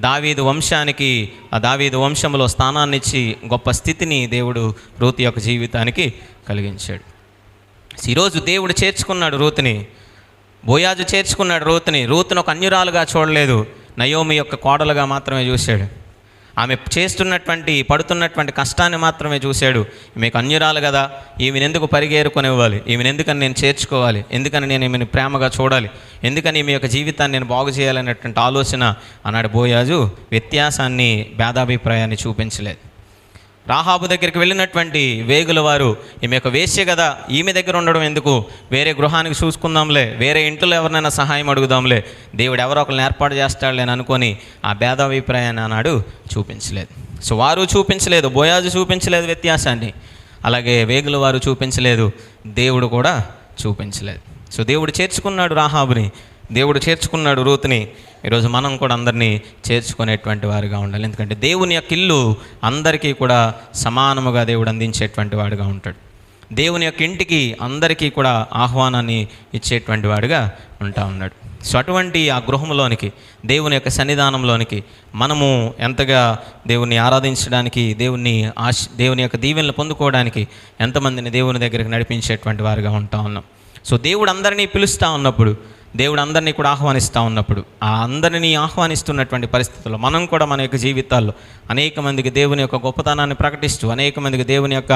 దావీదు వంశానికి, ఆ దావీదు వంశంలో స్థానాన్ని ఇచ్చి గొప్ప స్థితిని దేవుడు రూతు యొక్క జీవితానికి కలిగించాడు. ఈరోజు దేవుడు చేర్చుకున్నాడు రూతుని, బోయాజు చేర్చుకున్నాడు రూతుని. రూతును ఒక అన్యురాలుగా చూడలేదు, నయోమి యొక్క కోడలుగా మాత్రమే చూశాడు. ఆమె పడుతున్నటువంటి కష్టాన్ని మాత్రమే చూశాడు. మీకు అన్యురాలు కదా, ఈమెను ఎందుకు పరిగేరుకొనివ్వాలి, ఈమెను ఎందుకని నేను చేర్చుకోవాలి, ఎందుకని నేను ఈమెను ప్రేమగా చూడాలి, ఎందుకని ఈమె యొక్క జీవితాన్ని నేను బాగు చేయాలనేటువంటి ఆలోచన అన్నాడు బోయాజు వ్యత్యాసాన్ని, భేదాభిప్రాయాన్ని చూపించలేదు. రాహాబు దగ్గరికి వెళ్ళినటువంటి వేగుల వారు, ఈమె యొక్క వేశ్య కదా, ఈమె దగ్గర ఉండడం ఎందుకు, వేరే గృహానికి చూసుకుందాంలే, వేరే ఇంట్లో ఎవరినైనా సహాయం అడుగుదాంలే, దేవుడు ఎవరో ఒకరిని ఏర్పాటు చేస్తాడులే అని అనుకొని ఆ భేదాభిప్రాయాన్ని ఆనాడు చూపించలేదు. సో వారు చూపించలేదు, బోయాజు చూపించలేదు వ్యత్యాసాన్ని, అలాగే వేగుల వారు చూపించలేదు, దేవుడు కూడా చూపించలేదు. సో దేవుడు చేర్చుకున్నాడు రాహాబుని, దేవుడు చేర్చుకున్నాడు రూతుని. ఈరోజు మనం కూడా అందరినీ చేర్చుకునేటువంటి వారుగా ఉండాలి. ఎందుకంటే దేవుని యొక్క ఇల్లు అందరికీ కూడా సమానముగా దేవుడు అందించేటువంటి వాడుగా ఉంటాడు. దేవుని యొక్క ఇంటికి అందరికీ కూడా ఆహ్వానాన్ని ఇచ్చేటువంటి వాడుగా ఉంటా ఉన్నాడు. సో అటువంటి ఆ గృహంలోనికి, దేవుని యొక్క సన్నిధానంలోనికి మనము ఎంతగా దేవుణ్ణి ఆరాధించడానికి, దేవుని యొక్క దీవెనలు పొందుకోవడానికి ఎంతమందిని దేవుని దగ్గరికి నడిపించేటువంటి వారుగా ఉంటా ఉన్నాం. సో దేవుడు అందరినీ పిలుస్తూ ఉన్నప్పుడు, దేవుడు అందరినీ కూడా ఆహ్వానిస్తూ ఉన్నప్పుడు, ఆ అందరినీ ఆహ్వానిస్తున్నటువంటి పరిస్థితుల్లో మనం కూడా మన యొక్క జీవితాల్లో అనేక మందికి దేవుని యొక్క గొప్పతనాన్ని ప్రకటిస్తూ, అనేక మందికి దేవుని యొక్క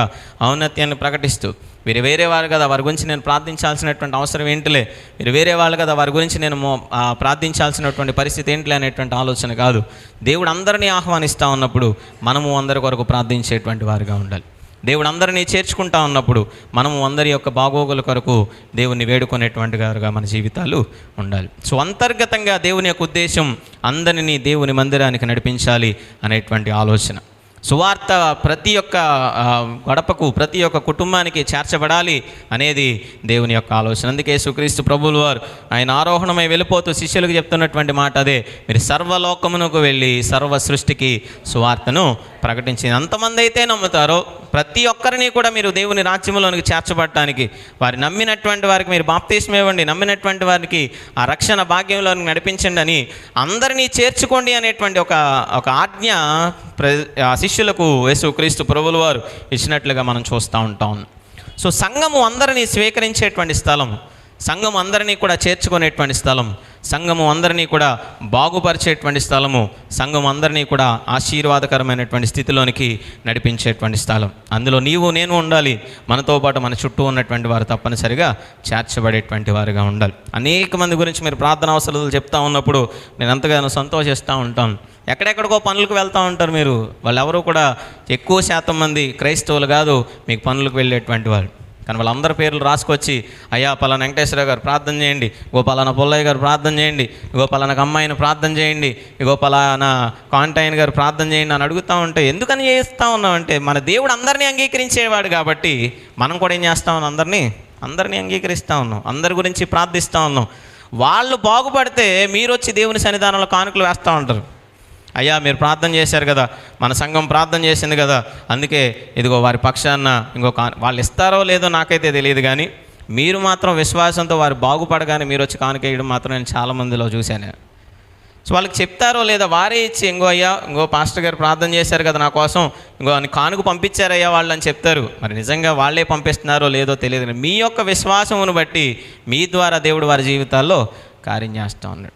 ఔన్నత్యాన్ని ప్రకటిస్తూ, వీరు వేరే వాళ్ళు కదా, వారి గురించి నేను ప్రార్థించాల్సినటువంటి అవసరం ఏంటిలే, వీరు వేరే వాళ్ళు కదా, వారి గురించి నేను ప్రార్థించాల్సినటువంటి పరిస్థితి ఏంటిలే అనేటువంటి ఆలోచన కాదు. దేవుడు అందరినీ ఆహ్వానిస్తూ ఉన్నప్పుడు మనము అందరి కొరకు ప్రార్థించేటువంటి వారుగా ఉండాలి. దేవుడు అందరినీ చేర్చుకుంటా ఉన్నప్పుడు మనము అందరి యొక్క బాగోగుల కొరకు దేవుని వేడుకునేటువంటి గారుగా మన జీవితాలు ఉండాలి. సో అంతర్గతంగా దేవుని యొక్క ఉద్దేశం అందరినీ దేవుని మందిరానికి నడిపించాలి అనేటువంటి ఆలోచన. సువార్త ప్రతి ఒక్క గడపకు, ప్రతి ఒక్క కుటుంబానికి చేర్చబడాలి అనేది దేవుని యొక్క ఆలోచన. అందుకే యేసుక్రీస్తు ప్రభువుల వారు ఆయన ఆరోహణమై వెళ్ళిపోతూ శిష్యులకు చెప్తున్నటువంటి మాట అదే, మీరు సర్వలోకమునకు వెళ్ళి సర్వ సృష్టికి సువార్తను ప్రకటించింది. ఎంతమంది అయితే నమ్ముతారో ప్రతి ఒక్కరిని కూడా మీరు దేవుని రాజ్యంలోనికి చేర్చబడటానికి, వారి నమ్మినటువంటి వారికి మీరు బాప్తిస్మం ఇవ్వండి, నమ్మినటువంటి వారికి ఆ రక్షణ భాగ్యంలోనికి నడిపించండి అని, అందరినీ చేర్చుకోండి అనేటువంటి ఒక ఆజ్ఞ శిష్యులకు యేసుక్రీస్తు ప్రభువుల వారు ఇచ్చినట్లుగా మనం చూస్తూ ఉంటాం. సో సంఘము అందరినీ స్వీకరించేటువంటి స్థలం, సంఘము అందరినీ కూడా చేర్చుకునేటువంటి స్థలం, సంఘము అందరినీ కూడా బాగుపరిచేటువంటి స్థలము, సంఘం అందరినీ కూడా ఆశీర్వాదకరమైనటువంటి స్థితిలోనికి నడిపించేటువంటి స్థలం. అందులో నీవు నేను ఉండాలి, మనతో పాటు మన చుట్టూ ఉన్నటువంటి వారు తప్పనిసరిగా చేర్చబడేటువంటి వారుగా ఉండాలి. అనేక మంది గురించి మీరు ప్రార్థన అవసరాలు చెప్తా ఉన్నప్పుడు నేను ఎంతగానో సంతోషిస్తూ ఉంటాను. ఎక్కడెక్కడికో పనులకు వెళ్తూ ఉంటారు మీరు, వాళ్ళు ఎవరు కూడా ఎక్కువ శాతం మంది క్రైస్తవులు కాదు మీకు పనులకు వెళ్ళేటువంటి వారు. కానీ వాళ్ళందరి పేర్లు రాసుకొచ్చి, అయ్యా పలానా వెంకటేశ్వర గారు ప్రార్థన చేయండి, ఇగో పలానా పుల్లయ్య గారు ప్రార్థన చేయండి, ఇగో పలానా అమ్మాయిని ప్రార్థన చేయండి, ఇగో పలానా కాంటాయన్ గారు ప్రార్థన చేయండి అని అడుగుతూ ఉంటే ఎందుకని చేస్తూ ఉన్నామంటే, మన దేవుడు అందరినీ అంగీకరించేవాడు కాబట్టి మనం కూడా ఏం చేస్తూ ఉన్నాం, అందరినీ అంగీకరిస్తూ ఉన్నాం, అందరి గురించి ప్రార్థిస్తూ ఉన్నాం. వాళ్ళు బాగుపడితే మీరు వచ్చి దేవుని సన్నిధానంలో కానుకలు వేస్తూ ఉంటారు. అయ్యా మీరు ప్రార్థన చేశారు కదా, మన సంఘం ప్రార్థన చేసింది కదా, అందుకే ఇదిగో వారి పక్షాన వాళ్ళు ఇస్తారో లేదో నాకైతే తెలియదు, కానీ మీరు మాత్రం విశ్వాసంతో వారు బాగుపడగానే మీరు వచ్చి కానుక వేయడం మాత్రం నేను చాలామందిలో చూశాను. సో వాళ్ళకి చెప్తారో లేదా వారే ఇచ్చి, ఇంకో పాస్టర్ గారు ప్రార్థన చేశారు కదా నా కోసం, కానుక పంపించారయ్యా వాళ్ళు అని చెప్తారు. మరి నిజంగా వాళ్ళే పంపిస్తున్నారో లేదో తెలియదు. మీ యొక్క విశ్వాసమును బట్టి మీ ద్వారా దేవుడు వారి జీవితాల్లో కార్యం చేస్తూ ఉన్నాడు.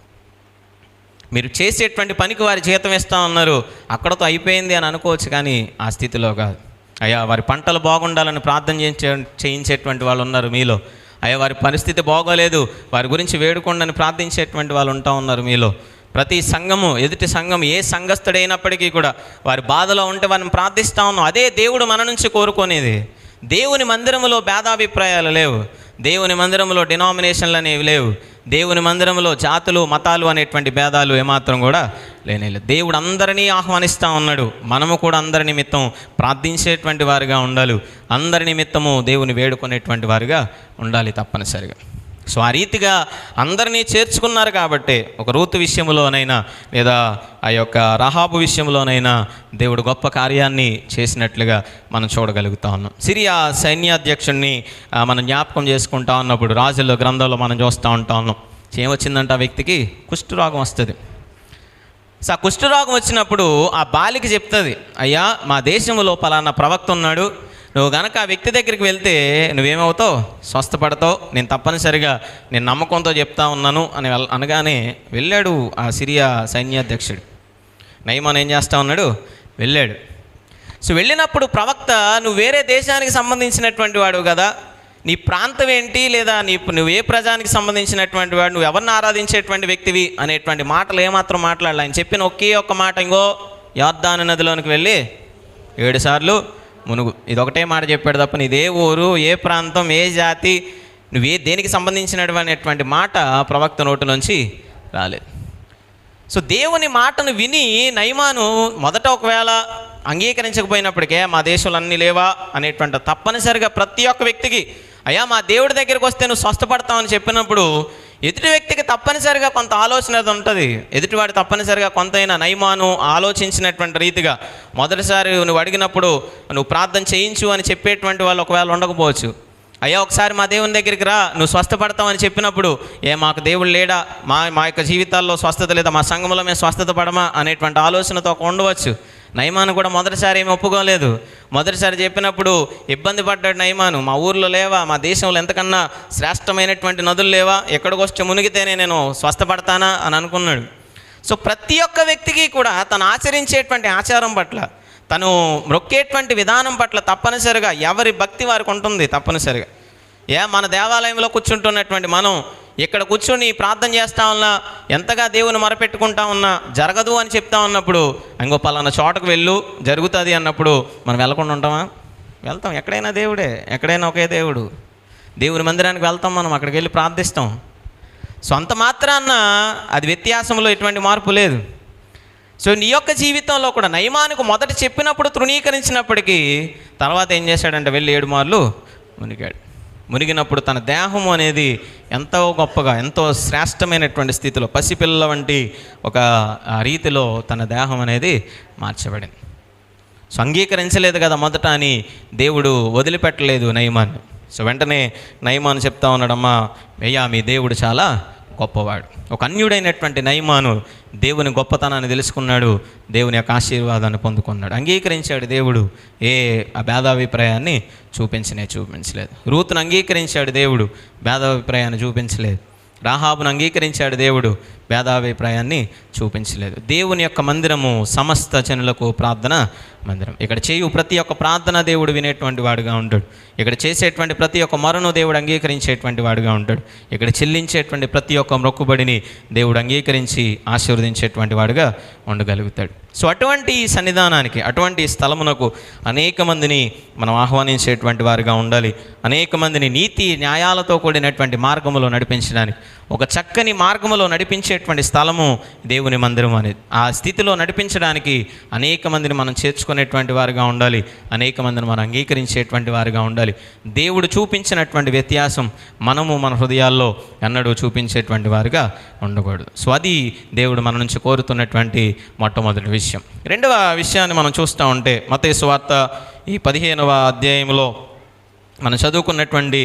మీరు చేసేటువంటి పనికి వారి జీతం ఇస్తూ ఉన్నారు, అక్కడతో అయిపోయింది అని అనుకోవచ్చు, కానీ ఆ స్థితిలో కాదు. అయ్యా వారి పంటలు బాగుండాలని ప్రార్థన చేయించేటువంటి వాళ్ళు ఉన్నారు మీలో. అయ్యా వారి పరిస్థితి బాగోలేదు, వారి గురించి వేడుకోండి ప్రార్థించేటువంటి వాళ్ళు ఉంటా ఉన్నారు మీలో. ప్రతి సంఘము, ఎదుటి సంఘం ఏ సంఘస్థుడైనప్పటికీ కూడా వారి బాధలో ఉంటే వారిని ప్రార్థిస్తూ ఉన్నాం. అదే దేవుడు మన నుంచి కోరుకునేది. దేవుని మందిరంలో భేదాభిప్రాయాలు లేవు, దేవుని మందిరంలో డినామినేషన్లు అనేవి లేవు, దేవుని మందిరంలో జాతులు మతాలు అనేటువంటి భేదాలు ఏమాత్రం కూడా లేనేలేదు. దేవుడు అందరినీ ఆహ్వానిస్తూ ఉన్నాడు. మనము కూడా అందరి నిమిత్తం ప్రార్థించేటువంటి వారిగా ఉండాలి, అందరి నిమిత్తము దేవుని వేడుకునేటువంటి వారిగా ఉండాలి తప్పనిసరిగా. సో ఆ రీతిగా అందరినీ చేర్చుకున్నారు కాబట్టి ఒక రూతు విషయంలోనైనా లేదా ఆ యొక్క రహాబు విషయంలోనైనా దేవుడు గొప్ప కార్యాన్ని చేసినట్లుగా మనం చూడగలుగుతా ఉన్నాం. సిరియా సైన్యాధ్యక్షుడిని మనం జ్ఞాపకం చేసుకుంటా ఉన్నప్పుడు రాజుల గ్రంథంలో మనం చూస్తూ ఉంటా ఉన్నాం. ఏమొచ్చిందంటే ఆ వ్యక్తికి కుష్ఠరోగం వస్తుంది. సో ఆ కుష్ఠరోగం వచ్చినప్పుడు ఆ బాలిక చెప్తుంది, అయ్యా మా దేశంలో పలానా ప్రవక్త ఉన్నాడు, నువ్వు గనక ఆ వ్యక్తి దగ్గరికి వెళ్తే నువ్వేమవుతావు, స్వస్థపడతావు, నేను తప్పనిసరిగా నేను నమ్మకంతో చెప్తా ఉన్నాను అని అనగానే వెళ్ళాడు ఆ సిరియా సైన్యాధ్యక్షుడు. నయమాన్ ఏం చేస్తూ ఉన్నాడు, వెళ్ళాడు. సో వెళ్ళినప్పుడు ప్రవక్త, నువ్వు వేరే దేశానికి సంబంధించినటువంటి వాడు కదా, నీ ప్రాంతం ఏంటి, లేదా నువ్వు ఏ ప్రజానికి సంబంధించినటువంటి వాడు, నువ్వు ఎవరిని ఆరాధించేటువంటి వ్యక్తివి అనేటువంటి మాటలు ఏమాత్రం మాట్లాడాలి. ఆయన చెప్పిన ఒకే ఒక్క మాట, ఇంకో యొర్దాను నదిలోనికి వెళ్ళి 7 సార్లు మునుగు. ఇదొకటే మాట చెప్పాడు తప్ప నీదే ఊరు, ఏ ప్రాంతం, ఏ జాతి, దేనికి సంబంధించినటువంటి మాట ప్రవక్త నోటి నుంచి రాలేదు. సో దేవుని మాటను విని నయమాను మొదట ఒకవేళ అంగీకరించకపోయినప్పటికే మా దేశంలో అన్నీ లేవా అనేటువంటి తప్పనిసరిగా ప్రతి ఒక్క వ్యక్తికి, అయ్యా మా దేవుడి దగ్గరికి వస్తే నువ్వు స్వస్థపడతావని చెప్పినప్పుడు ఎదుటి వ్యక్తికి తప్పనిసరిగా కొంత ఆలోచన ఉంటుంది. ఎదుటివాడు తప్పనిసరిగా కొంతైనా నయమాను ఆలోచించినటువంటి రీతిగా మొదటిసారి నువ్వు అడిగినప్పుడు నువ్వు ప్రార్థన చేయించు అని చెప్పేటువంటి వాళ్ళు ఒకవేళ ఉండకపోవచ్చు. అయ్యా ఒకసారి మా దేవుని దగ్గరికి రా, నువ్వు స్వస్థపడతావని చెప్పినప్పుడు, మాకు దేవుడు లేడా, మా యొక్క జీవితాల్లో స్వస్థత లేదా, మా సంఘంలో మేము స్వస్థత పడమా అనేటువంటి ఆలోచనతో ఒక ఉండవచ్చు. నయమాను కూడా మొదటిసారి ఏమి ఒప్పుకోలేదు. మొదటిసారి చెప్పినప్పుడు ఇబ్బంది పడ్డాడు నయమాను. మా ఊర్లో లేవా, మా దేశంలో ఎంతకన్నా శ్రేష్టమైనటువంటి నదులు లేవా, ఎక్కడికి వచ్చి మునిగితేనే నేను స్వస్థపడతానా అని అనుకున్నాడు. సో ప్రతి ఒక్క వ్యక్తికి కూడా తను ఆచరించేటువంటి ఆచారం పట్ల, తను మొక్కేటువంటి విధానం పట్ల తప్పనిసరిగా ఎవరి భక్తి వారికి ఉంటుంది తప్పనిసరిగా. మన దేవాలయంలో కూర్చుంటున్నటువంటి మనం ఇక్కడ కూర్చొని ప్రార్థన చేస్తూ ఉన్నా, ఎంతగా దేవుని మొరపెట్టుకుంటా ఉన్నా జరగదు అని చెప్తా ఉన్నప్పుడు, ఇంకో పలానా చోటకు వెళ్ళు జరుగుతుంది అన్నప్పుడు మనం వెళ్ళకుండా ఉంటామా? వెళ్తాం. ఎక్కడైనా దేవుడే, ఎక్కడైనా ఒకే దేవుడు. దేవుని మందిరానికి వెళ్తాం, మనం అక్కడికి వెళ్ళి ప్రార్థిస్తాం. సొంత మాత్రాన అది వ్యత్యాసంలో ఎటువంటి మార్పు లేదు. సో నీ యొక్క జీవితంలో కూడా నయమానుకు మొదట చెప్పినప్పుడు తృణీకరించినప్పటికీ తర్వాత ఏం చేశాడంటే వెళ్ళి 7 మార్లు మునిగాడు. మునిగినప్పుడు తన దేహం అనేది ఎంతో గొప్పగా, ఎంతో శ్రేష్టమైనటువంటి స్థితిలో, పసిపిల్లల వంటి ఒక రీతిలో తన దేహం అనేది మార్చబడింది. సో అంగీకరించలేదు కదా మొదట అని దేవుడు వదిలిపెట్టలేదు నయమాన్ని. సో వెంటనే నయమాను చెప్తా ఉన్నాడమ్మా, అయ్యా మీ దేవుడు చాలా గొప్పవాడు. ఒక అన్యుడైనటువంటి నయమాను దేవుని గొప్పతనాన్ని తెలుసుకున్నాడు, దేవుని యొక్క ఆశీర్వాదాన్ని పొందుకున్నాడు, అంగీకరించాడు. దేవుడు ఆ భేదాభిప్రాయాన్ని చూపించలేదు. రూతును అంగీకరించాడు దేవుడు, భేదాభిప్రాయాన్ని చూపించలేదు. రాహాబును అంగీకరించాడు దేవుడు, భేదాభిప్రాయాన్ని చూపించలేదు. దేవుని యొక్క మందిరము సమస్త జనులకు ప్రార్థన మందిరం. ఇక్కడ చేయు ప్రతి ఒక్క ప్రార్థన దేవుడు వినేటువంటి వాడుగా ఉంటాడు. ఇక్కడ చేసేటువంటి ప్రతి ఒక్క మొరను దేవుడు అంగీకరించేటువంటి వాడుగా ఉంటాడు. ఇక్కడ చెల్లించేటువంటి ప్రతి ఒక్క మొక్కుబడిని దేవుడు అంగీకరించి ఆశీర్వదించేటువంటి వాడుగా ఉండగలుగుతాడు. సో అటువంటి సన్నిధానానికి, అటువంటి స్థలమునకు అనేక మందిని మనం ఆహ్వానించేటువంటి వారిగా ఉండాలి. అనేక మందిని నీతి న్యాయాలతో కూడినటువంటి మార్గములో నడిపించడానికి, ఒక చక్కని మార్గములో నడిపించేటువంటి స్థలము దేవుని మందిరం అనేది. ఆ స్థితిలో నడిపించడానికి అనేక మందిని మనం చేర్చుకునేటువంటి వారిగా ఉండాలి. అనేక మందిని మనం అంగీకరించేటువంటి వారిగా ఉండాలి. దేవుడు చూపించినటువంటి వ్యత్యాసం మనము మన హృదయాల్లో ఎన్నడూ చూపించేటువంటి వారిగా ఉండకూడదు. సో అది దేవుడు మన నుంచి కోరుతున్నటువంటి మొట్టమొదటి విషయం. రెండవ విషయాన్ని మనం చూస్తూ ఉంటే మత్తయి సువార్త ఈ 15వ అధ్యాయంలో మనం చదువుకున్నటువంటి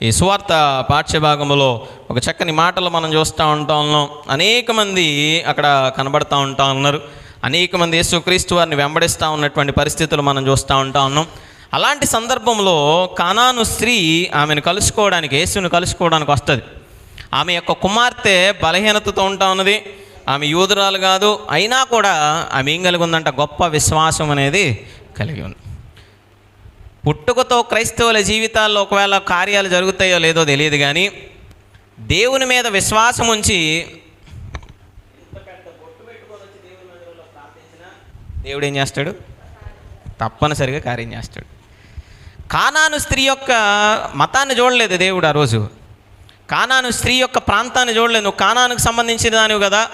ఈ సువార్త పాఠ్యభాగంలో ఒక చక్కని మాటలు మనం చూస్తూ ఉన్నాం. అనేక మంది అక్కడ కనబడుతూ ఉన్నారు. అనేక మంది యేసుక్రీస్తు వారిని వెంబడిస్తూ ఉన్నటువంటి పరిస్థితులు మనం చూస్తూ ఉన్నాం. అలాంటి సందర్భంలో కానాను స్త్రీ ఆమెను కలుసుకోవడానికి, యేసుని కలుసుకోవడానికి వస్తుంది. ఆమె యొక్క కుమార్తె బలహీనతతో ఉంటా ఉన్నది. ఆమె యూదురాలు కాదు, అయినా కూడా ఆమె ఏం కలిగి ఉందంట? గొప్ప విశ్వాసం అనేది కలిగి ఉంది. పుట్టుకతో క్రైస్తవుల జీవితాల్లో ఒకవేళ కార్యాలు జరుగుతాయో లేదో తెలియదు, కానీ దేవుని మీద విశ్వాసం ఉంచి దేవుడు ఏం చేస్తాడు? తప్పనిసరిగా కార్యం చేస్తాడు. కానాను స్త్రీ యొక్క మతాన్ని చూడలేదు దేవుడు ఆ రోజు. కానాను స్త్రీ యొక్క ప్రాంతాన్ని చూడలేదు. నువ్వు కానానుకు సంబంధించిన దానివి కదా.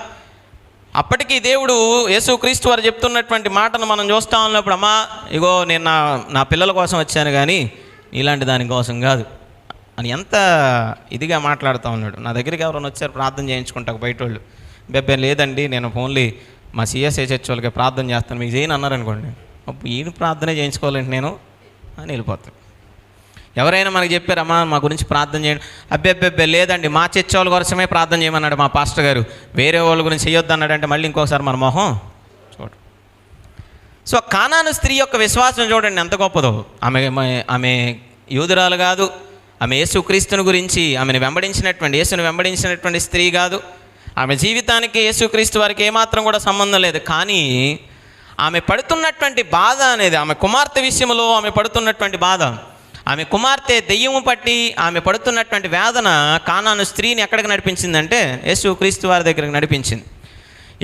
అప్పటికీ దేవుడు యేసుక్రీస్తు వారు చెప్తున్నటువంటి మాటను మనం చూస్తూ ఉన్నప్పుడు, అమ్మా ఇగో నేను నా పిల్లల కోసం వచ్చాను కానీ ఇలాంటి దానికోసం కాదు అని ఎంత ఇదిగా మాట్లాడుతూ ఉన్నాడు. నా దగ్గరికి ఎవరైనా వచ్చారు ప్రార్థన చేయించుకుంటాకు బయట వాళ్ళు, బెబ్బే లేదండి నేను ఓన్లీ మా సిఎస్ఐ చర్చ్ వాళ్ళకి ప్రార్థన చేస్తాను, మీకు చేయను అన్నారనుకోండి, అప్పుడు ఈయన ప్రార్థనే చేయించుకోవాలంటే నేను అని వెళ్ళిపోతాను. ఎవరైనా మనకు చెప్పారమ్మా మా గురించి ప్రార్థన చేయండి, అబ్బెబ్బెబ్బే లేదండి మా చర్చ్ వాళ్ళ కోసమే ప్రార్థన చేయమన్నాడు మా పాస్టర్ గారు, వేరే వాళ్ళ గురించి చేయొద్దు అన్నాడంటే మళ్ళీ ఇంకోసారి మన మొహం చూడు. సో కానాను స్త్రీ యొక్క విశ్వాసం చూడండి ఎంత గొప్పదో. ఆమె యూదురాలు కాదు, ఆమె యేసుక్రీస్తుని గురించి యేసుని వెంబడించినటువంటి స్త్రీ కాదు. ఆమె జీవితానికి యేసుక్రీస్తు వారికి ఏమాత్రం కూడా సంబంధం లేదు. కానీ ఆమె పడుతున్నటువంటి బాధ అనేది, ఆమె కుమార్తె విషయంలో ఆమె పడుతున్నటువంటి బాధ, ఆమె కుమార్తె దెయ్యము పట్టి ఆమె పడుతున్నటువంటి వేదన కానాను స్త్రీని ఎక్కడికి నడిపించిందంటే యేసుక్రీస్తు వారి దగ్గరికి నడిపించింది.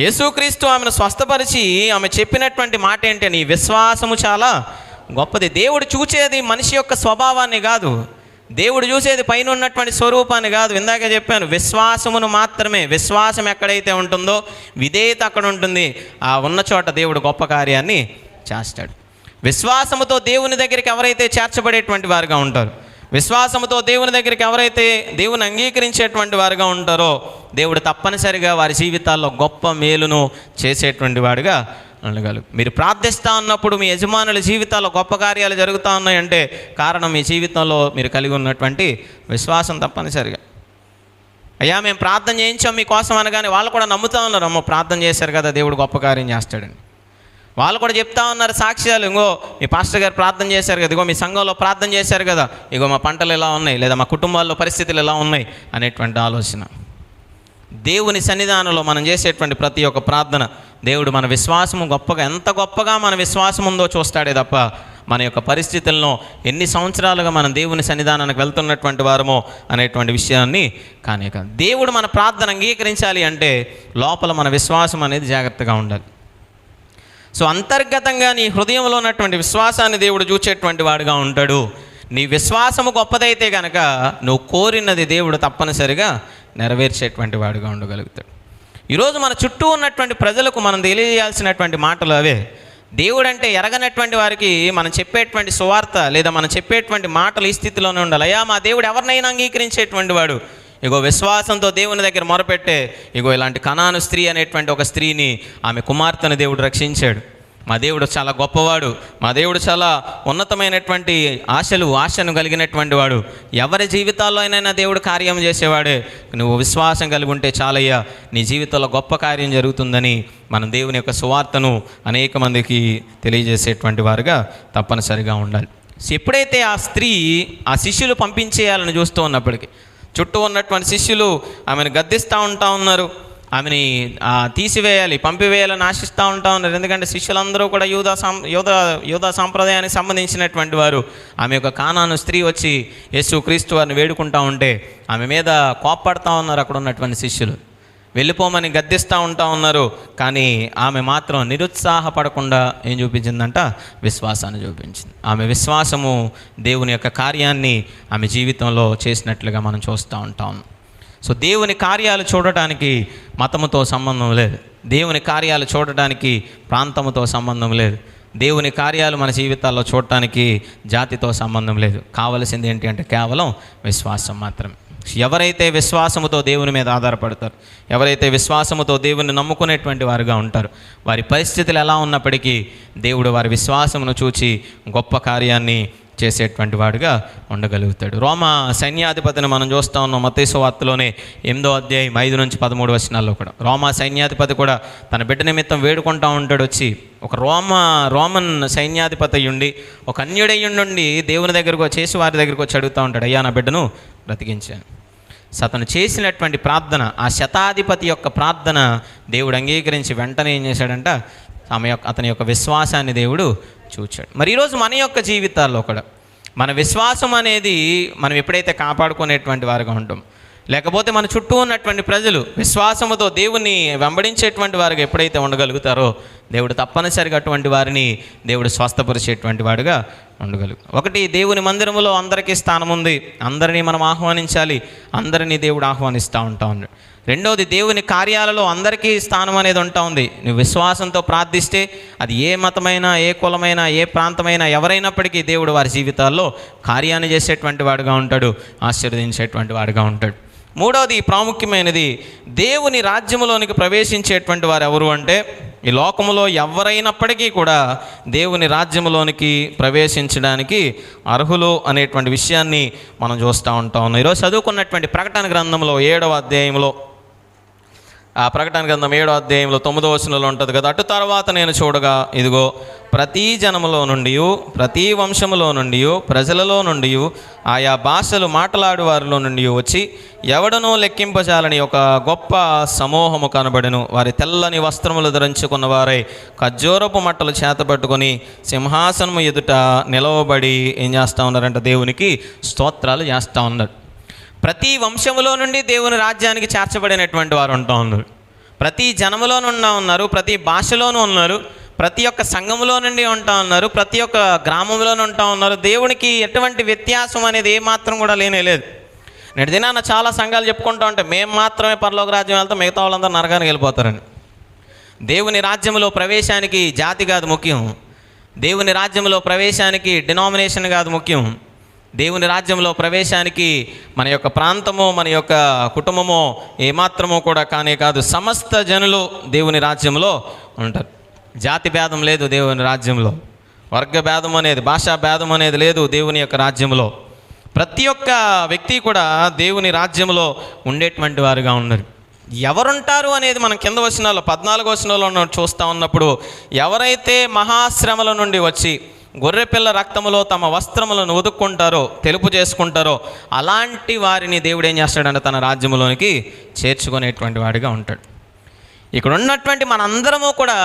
యేసుక్రీస్తు ఆమెను స్వస్థపరిచి ఆమె చెప్పినటువంటి మాట ఏంటి? నీ విశ్వాసము చాలా గొప్పది. దేవుడు చూసేది మనిషి యొక్క స్వభావాన్ని కాదు, దేవుడు చూసేది పైన ఉన్నటువంటి స్వరూపాన్ని కాదు. ఇందాక చెప్పాను, విశ్వాసమును మాత్రమే. విశ్వాసం ఎక్కడైతే ఉంటుందో విధేయత అక్కడ ఉంటుంది. ఆ ఉన్న చోట దేవుడు గొప్ప కార్యాన్ని చేస్తాడు. విశ్వాసముతో దేవుని దగ్గరికి ఎవరైతే చేర్చబడేటువంటి వారుగా ఉంటారు, విశ్వాసముతో దేవుని దగ్గరికి ఎవరైతే దేవుని అంగీకరించేటువంటి వారుగా ఉంటారో దేవుడు తప్పనిసరిగా వారి జీవితాల్లో గొప్ప మేలును చేసేటువంటి వాడుగా అనగలరు. మీరు ప్రార్థిస్తూ ఉన్నప్పుడు మీ యజమానుల జీవితాల్లో గొప్ప కార్యాలు జరుగుతూ ఉన్నాయంటే కారణం మీ జీవితంలో మీరు కలిగి ఉన్నటువంటి విశ్వాసం. తప్పనిసరిగా అయ్యా మేము ప్రార్థన చేయించాం మీకోసం అనగానే వాళ్ళు కూడా నమ్ముతూ ఉన్నారు, అమ్మో ప్రార్థన చేశారు కదా దేవుడు గొప్ప కార్యం చేస్తాడని. వాళ్ళు కూడా చెప్తా ఉన్నారు సాక్ష్యాలు, ఇంకో మీ పాస్టర్ గారు ప్రార్థన చేశారు కదా, ఇగో మీ సంఘంలో ప్రార్థన చేశారు కదా, ఇగో మా పంటలు ఎలా ఉన్నాయి, లేదా మా కుటుంబాల్లో పరిస్థితులు ఎలా ఉన్నాయి అనేటువంటి ఆలోచన. దేవుని సన్నిధానంలో మనం చేసేటువంటి ప్రతి ఒక్క ప్రార్థన దేవుడు మన విశ్వాసము ఎంత గొప్పగా మన విశ్వాసం ఉందో చూస్తాడే తప్ప మన యొక్క పరిస్థితులను ఎన్ని సంవత్సరాలుగా మనం దేవుని సన్నిధానానికి వెళ్తున్నటువంటి వారమో అనేటువంటి విషయాన్ని కానే కాదు. దేవుడు మన ప్రార్థన అంగీకరించాలి అంటే లోపల మన విశ్వాసం అనేది జాగ్రత్తగా ఉండాలి. సో అంతర్గతంగా నీ హృదయంలో ఉన్నటువంటి విశ్వాసాన్ని దేవుడు చూచేటువంటి వాడుగా ఉంటాడు. నీ విశ్వాసము గొప్పదైతే కనుక నువ్వు కోరినది దేవుడు తప్పనిసరిగా నెరవేర్చేటువంటి వాడుగా ఉండగలుగుతాడు. ఈరోజు మన చుట్టూ ఉన్నటువంటి ప్రజలకు మనం తెలియజేయాల్సినటువంటి మాటలు అవే. దేవుడు అంటే ఎరగనటువంటి వారికి మనం చెప్పేటువంటి సువార్త లేదా మనం చెప్పేటువంటి మాటలు ఈ స్థితిలోనే ఉండాలి. అయ్యా మా దేవుడు ఎవరినైనా అంగీకరించేటువంటి వాడు. ఇగో విశ్వాసంతో దేవుని దగ్గర మొరపెట్టే ఇగో ఇలాంటి కనాను స్త్రీ అనేటువంటి ఒక స్త్రీని, ఆమె కుమార్తెను దేవుడు రక్షించాడు. మా దేవుడు చాలా గొప్పవాడు, మా దేవుడు చాలా ఉన్నతమైనటువంటి ఆశను కలిగినటువంటి వాడు. ఎవరి జీవితాల్లో అయినా దేవుడు కార్యం చేసేవాడే. నువ్వు విశ్వాసం కలిగి ఉంటే చాలయ్యా నీ జీవితంలో గొప్ప కార్యం జరుగుతుందని మనం దేవుని యొక్క సువార్తను అనేక మందికి తెలియజేసేటువంటి వారుగా తప్పనిసరిగా ఉండాలి. ఎప్పుడైతే ఆ స్త్రీ ఆ శిష్యులు పంపించేయాలని చూస్తూ ఉన్నప్పటికీ చుట్టూ ఉన్నటువంటి శిష్యులు ఆమెను గద్దిస్తూ ఉంటా ఉన్నారు, ఆమెని తీసివేయాలి పంపివేయాలని ఆశిస్తూ ఉంటా ఉన్నారు. ఎందుకంటే శిష్యులందరూ కూడా యూదా సాంప్రదాయానికి సంబంధించినటువంటి వారు. ఆమె యొక్క కానాను స్త్రీ వచ్చి యేసుక్రీస్తు వారిని వేడుకుంటూ ఉంటే ఆమె మీద కోప్పడుతూ ఉన్నారు అక్కడ ఉన్నటువంటి శిష్యులు. వెళ్ళిపోమని గద్దిస్తూ ఉన్నారు. కానీ ఆమె మాత్రం నిరుత్సాహపడకుండా ఏం చూపించిందంట? విశ్వాసాన్ని చూపించింది. ఆమె విశ్వాసము దేవుని యొక్క కార్యాన్ని ఆమె జీవితంలో చేసినట్లుగా మనం చూస్తూ ఉంటాం. సో దేవుని కార్యాలు చూడటానికి మతముతో సంబంధం లేదు. దేవుని కార్యాలు చూడటానికి ప్రాంతముతో సంబంధం లేదు. దేవుని కార్యాలు మన జీవితాల్లో చూడటానికి జాతితో సంబంధం లేదు. కావలసింది ఏంటి అంటే కేవలం విశ్వాసం మాత్రమే. ఎవరైతే విశ్వాసముతో దేవుని మీద ఆధారపడతారు, ఎవరైతే విశ్వాసముతో దేవుని నమ్ముకునేటువంటి వారుగా ఉంటారు, వారి పరిస్థితులు ఎలా ఉన్నప్పటికీ దేవుడు వారి విశ్వాసమును చూచి గొప్ప కార్యాన్ని చేసేటువంటి వాడుగా ఉండగలుగుతాడు. రోమా సైన్యాధిపతిని మనం చూస్తూ ఉన్నాం. మత్తయి సువార్తలోనే 8వ అధ్యాయం 5-13 వచనాల్లో కూడా రోమా సైన్యాధిపతి కూడా తన బిడ్డ నిమిత్తం వేడుకుంటూ ఉంటాడు. వచ్చి ఒక రోమన్ సైన్యాధిపతి అయ్యుండి, ఒక అన్యుడయ్యుండి దేవుని దగ్గరకు చేసి వారి దగ్గరకు వచ్చి అడుగుతూ ఉంటాడు, అయ్యా నా బిడ్డను బ్రతికించాను. అతను చేసినటువంటి ప్రార్థన, ఆ శతాధిపతి యొక్క ప్రార్థన దేవుడు అంగీకరించి వెంటనే ఏం చేశాడంట? అతని యొక్క విశ్వాసాన్ని దేవుడు చూచాడు. మరి ఈరోజు మన యొక్క జీవితాల్లో కూడా మన విశ్వాసం అనేది మనం ఎప్పుడైతే కాపాడుకునేటువంటి వారుగా ఉంటాం, లేకపోతే మన చుట్టూ ఉన్నటువంటి ప్రజలు విశ్వాసముతో దేవుని వెంబడించేటువంటి వారుగా ఎప్పుడైతే ఉండగలుగుతారో దేవుడు తప్పనిసరిగా అటువంటి వారిని దేవుడు స్వస్థపరిచేటువంటి వాడుగా ఉండగలుగుతారు. ఒకటి, దేవుని మందిరములో అందరికీ స్థానం ఉంది, అందరినీ మనం ఆహ్వానించాలి, అందరినీ దేవుడు ఆహ్వానిస్తూ ఉంటా ఉన్నాడు. రెండవది, దేవుని కార్యాలలో అందరికీ స్థానం అనేది ఉంటా ఉంది. నువ్వు విశ్వాసంతో ప్రార్థిస్తే అది ఏ మతమైనా, ఏ కులమైనా, ఏ ప్రాంతమైనా, ఎవరైనప్పటికీ దేవుడు వారి జీవితాల్లో కార్యాన్ని చేసేటువంటి వాడుగా ఉంటాడు, ఆశీర్వదించేటువంటి వాడుగా ఉంటాడు. మూడవది, ప్రాముఖ్యమైనది, దేవుని రాజ్యములోనికి ప్రవేశించేటువంటి వారు ఎవరు అంటే ఈ లోకములో ఎవరైనప్పటికీ కూడా దేవుని రాజ్యములోనికి ప్రవేశించడానికి అర్హులు అనేటువంటి విషయాన్ని మనం చూస్తూ ఉంటాం. ఈరోజు చదువుకున్నటువంటి ప్రకటన గ్రంథంలో 7వ అధ్యాయంలో, ఆ ప్రకటన గ్రంథం 7వ అధ్యాయంలో 9వ వచనంలో ఉంటుంది కదా, అటు తర్వాత నేను చూడగా ఇదిగో ప్రతి జనములో నుండి, ప్రతి వంశములో నుండి, ప్రజలలో నుండి, ఆయా భాషలు మాట్లాడు వారిలో నుండి వచ్చి ఎవడనో లెక్కింపజాలని ఒక గొప్ప సమూహము కనబడెను. వారి తెల్లని వస్త్రములు ధరించుకున్న వారై ఖర్జూరపు మట్టలు చేతపట్టుకొని సింహాసనము ఎదుట నిలవబడి ఏం చేస్తూ ఉన్నారంటే దేవునికి స్తోత్రాలు చేస్తూ ఉన్నారు. ప్రతి వంశములో నుండి దేవుని రాజ్యానికి చేర్చబడినటువంటి వారు ఉంటా ఉన్నారు. ప్రతి జనములో నుండి ఉన్నారు, ప్రతి భాషలోనూ ఉన్నారు, ప్రతి ఒక్క సంఘములో నుండి ఉంటా ఉన్నారు, ప్రతి ఒక్క గ్రామంలోనూ ఉంటా ఉన్నారు. దేవునికి ఎటువంటి వ్యత్యాసం అనేది ఏమాత్రం కూడా లేనేలేదు. నేటి దినాన చాలా సంఘాలు చెప్పుకుంటూ ఉంటే మేము మాత్రమే పరలోక రాజ్యం వెళ్తాం, మిగతా వాళ్ళందరూ నరకానికి వెళ్ళిపోతారని. దేవుని రాజ్యంలో ప్రవేశానికి జాతి కాదు ముఖ్యం, దేవుని రాజ్యంలో ప్రవేశానికి డినామినేషన్ కాదు ముఖ్యం, దేవుని రాజ్యంలో ప్రవేశానికి మన యొక్క ప్రాంతమో మన యొక్క కుటుంబమో ఏమాత్రమో కూడా కానే కాదు. సమస్త జనులు దేవుని రాజ్యంలో ఉంటారు. జాతి భేదం లేదు దేవుని రాజ్యంలో, వర్గ భేదం అనేది, భాషా భేదం అనేది లేదు దేవుని యొక్క రాజ్యంలో. ప్రతి ఒక్క వ్యక్తి కూడా దేవుని రాజ్యంలో ఉండేటువంటి వారుగా ఉన్నారు. ఎవరుంటారు అనేది మనం కింద వచనాల్లో 14వ వచనంలో చూస్తూ ఉన్నప్పుడు, ఎవరైతే మహాశ్రమల నుండి వచ్చి గొర్రెపిల్ల రక్తములో తమ వస్త్రములను ఉదుక్కుంటారో, తెలుపు చేసుకుంటారో, అలాంటి వారిని దేవుడు ఏం చేస్తాడంటే తన రాజ్యంలోనికి చేర్చుకునేటువంటి వాడిగా ఉంటాడు. ఇక్కడ ఉన్నటువంటి మనందరము కూడా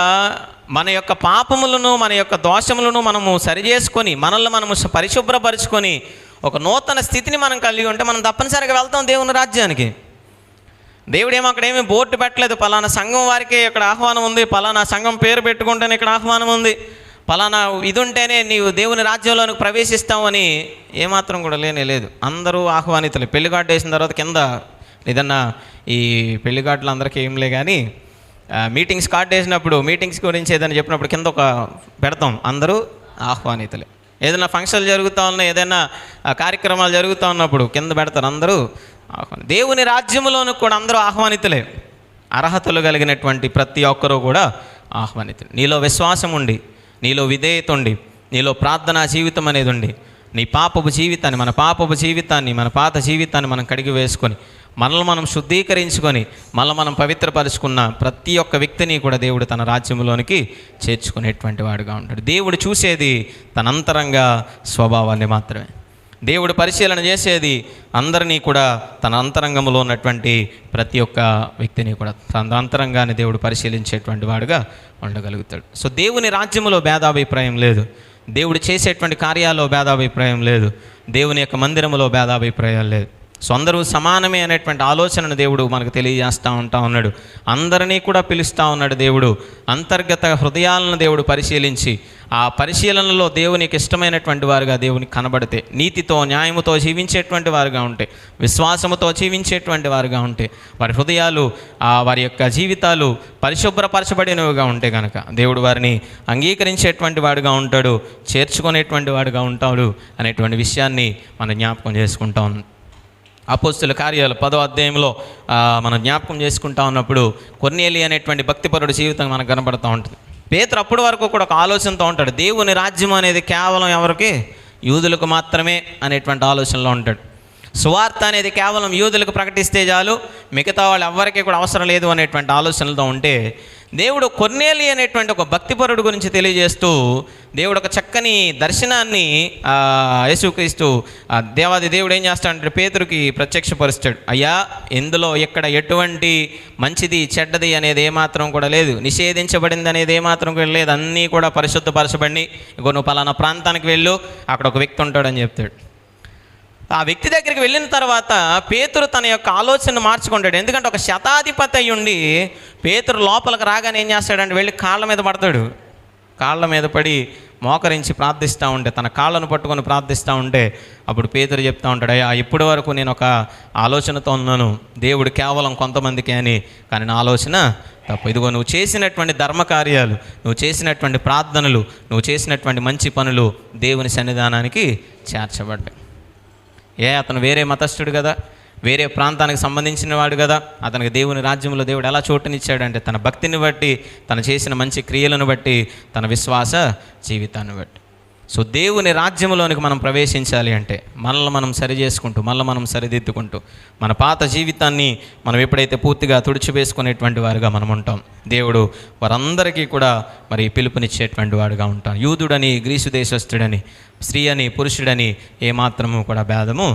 మన యొక్క పాపములను, మన యొక్క దోషములను మనము సరిచేసుకొని, మనల్ని మనము పరిశుభ్రపరుచుకొని ఒక నూతన స్థితిని మనం కలిగి ఉంటే మనం తప్పనిసరిగా వెళ్తాం దేవుని రాజ్యానికి. దేవుడేమో అక్కడేమీ బోర్డు పెట్టలేదు, పలానా సంఘం వారికి ఇక్కడ ఆహ్వానం ఉంది, పలానా సంఘం పేరు పెట్టుకుంటేనే ఇక్కడ ఆహ్వానం ఉంది, పలానా ఇది ఉంటేనే నీవు దేవుని రాజ్యంలోనికి ప్రవేశిస్తామని ఏమాత్రం కూడా లేదు. అందరూ ఆహ్వానితులు. పెళ్లిగాటు వేసిన తర్వాత కింద ఏదన్నా ఈ పెళ్లిగాట్లు అందరికీ ఏం లే కానీ మీటింగ్స్ కార్డు వేసినప్పుడు మీటింగ్స్ గురించి ఏదైనా చెప్పినప్పుడు కింద ఒక పెడతాం, అందరూ ఆహ్వానితులే. ఏదైనా ఫంక్షన్లు జరుగుతూ ఉన్నాయి, ఏదైనా కార్యక్రమాలు జరుగుతూ ఉన్నప్పుడు కింద పెడతారు, అందరూ ఆహ్వాని. దేవుని రాజ్యంలోనికి కూడా అందరూ ఆహ్వానితులే. అర్హతలు కలిగినటువంటి ప్రతి ఒక్కరూ కూడా ఆహ్వానితులు. నీలో విశ్వాసం ఉండి, నీలో విధేయత ఉండి, నీలో ప్రార్థనా జీవితం అనేది ఉండి, నీ పాపపు జీవితాన్ని, మన పాపపు జీవితాన్ని, మన పాత జీవితాన్ని మనం కడిగి వేసుకొని, మనల్ని మనం శుద్ధీకరించుకొని, మనల్ని మనం పవిత్రపరుచుకున్న ప్రతి ఒక్క వ్యక్తిని కూడా దేవుడు తన రాజ్యంలోనికి చేర్చుకునేటువంటి వాడుగా ఉంటాడు. దేవుడు చూసేది తన అంతరంగ స్వభావాన్ని మాత్రమే. దేవుడు పరిశీలన చేసేది అందరినీ కూడా తన అంతరంగంలో ఉన్నటువంటి ప్రతి ఒక్క వ్యక్తిని కూడా తన అంతరంగాన్ని దేవుడు పరిశీలించేటువంటి వాడుగా ఉండగలుగుతాడు. సో దేవుని రాజ్యంలో భేదాభిప్రాయం లేదు, దేవుడు చేసేటువంటి కార్యాల్లో భేదాభిప్రాయం లేదు, దేవుని యొక్క మందిరంలో భేదాభిప్రాయం లేదు. సో అందరూ సమానమే అనేటువంటి ఆలోచనను దేవుడు మనకు తెలియజేస్తూ ఉన్నాడు. అందరినీ కూడా పిలుస్తూ ఉన్నాడు దేవుడు. అంతర్గత హృదయాలను దేవుడు పరిశీలించి, ఆ పరిశీలనలో దేవునికి ఇష్టమైనటువంటి వారుగా దేవునికి కనబడితే, నీతితో న్యాయముతో జీవించేటువంటి వారుగా ఉంటే, విశ్వాసముతో జీవించేటువంటి వారుగా ఉంటే, వారి హృదయాలు వారి యొక్క జీవితాలు పరిశుభ్రపరచబడినవిగా ఉంటే కనుక దేవుడు వారిని అంగీకరించేటువంటి వాడుగా ఉంటాడు, చేర్చుకునేటువంటి వాడుగా ఉంటాడు అనేటువంటి విషయాన్ని మనం జ్ఞాపకం చేసుకుంటా ఉన్నాం. అపోస్తుల కార్యాలు 10వ అధ్యాయంలో మనం జ్ఞాపకం చేసుకుంటా ఉన్నప్పుడు కొర్నేలి అనేటువంటి భక్తిపరుడు జీవితం మనకు కనబడుతూ ఉంటుంది. పేతురు అప్పటి వరకు కూడా ఒక ఆలోచనతో ఉంటాడు, దేవుని రాజ్యం అనేది కేవలం ఎవరికి? యూదులకు మాత్రమే అనేటువంటి ఆలోచనలో ఉంటాడు. సువార్త అనేది కేవలం యూదులకు ప్రకటిస్తే చాలు, మిగతా వాళ్ళు ఎవ్వరికీ కూడా అవసరం లేదు అనేటువంటి ఆలోచనలతో ఉంటే, దేవుడు కొర్నేలి అనేటువంటి ఒక భక్తిపరుడు గురించి తెలియజేస్తూ దేవుడు ఒక చక్కని దర్శనాన్ని యేసుక్రీస్తు దేవాది దేవుడు ఏం చేస్తాడంటే పేతురుకి ప్రత్యక్షపరుస్తాడు. అయ్యా, ఇందులో ఇక్కడ ఎటువంటి మంచిది చెడ్డది అనేది ఏమాత్రం కూడా లేదు, నిషేధించబడింది అనేది ఏమాత్రం కూడా లేదు, అన్నీ కూడా పరిశుద్ధపరచబడి, ఇగో నువ్వు పలానా ప్రాంతానికి వెళ్ళు, అక్కడ ఒక వ్యక్తి ఉంటాడని చెప్తాడు. ఆ వ్యక్తి దగ్గరికి వెళ్ళిన తర్వాత పేతురు తన యొక్క ఆలోచనను మార్చుకుంటాడు. ఎందుకంటే ఒక శతాధిపతి అయి ఉండి పేతురు లోపలికి రాగానే ఏం చేస్తాడంటే వెళ్ళి కాళ్ళ మీద పడతాడు. కాళ్ళ మీద పడి మోకరించి ప్రార్థిస్తూ ఉంటే, తన కాళ్ళను పట్టుకొని ప్రార్థిస్తూ ఉంటే, అప్పుడు పేతురు చెప్తూ ఉంటాడు, అయ్యా, ఇప్పటి వరకు నేను ఒక ఆలోచనతో ఉన్నాను, దేవుడు కేవలం కొంతమందికి అని, కానీ నా ఆలోచన తప్పు. ఇదిగో నువ్వు చేసినటువంటి ధర్మకార్యాలు, నువ్వు చేసినటువంటి ప్రార్థనలు, నువ్వు చేసినటువంటి మంచి పనులు దేవుని సన్నిధానానికి చేర్చబడ్డాయి. అతను వేరే మతస్థుడు కదా, వేరే ప్రాంతానికి సంబంధించిన వాడు కదా, అతనికి దేవుని రాజ్యంలో దేవుడు ఎలా చోటునిచ్చాడంటే తన భక్తిని బట్టి, తను చేసిన మంచి క్రియలను బట్టి, తన విశ్వాస జీవితాన్ని బట్టి. సో దేవుని రాజ్యంలోనికి మనం ప్రవేశించాలి అంటే మనల్ని మనం సరి చేసుకుంటూ, మనల్ని మనం సరిదిద్దుకుంటూ, మన పాత జీవితాన్ని మనం ఎప్పుడైతే పూర్తిగా తుడిచివేసుకునేటువంటి వారుగా మనం ఉంటాం, దేవుడు వారందరికీ కూడా మరి పిలుపునిచ్చేటువంటి వాడుగా ఉంటాం. యూదుడని, గ్రీసు దేశస్థుడని, స్త్రీ అని, పురుషుడని ఏమాత్రము కూడా భేదము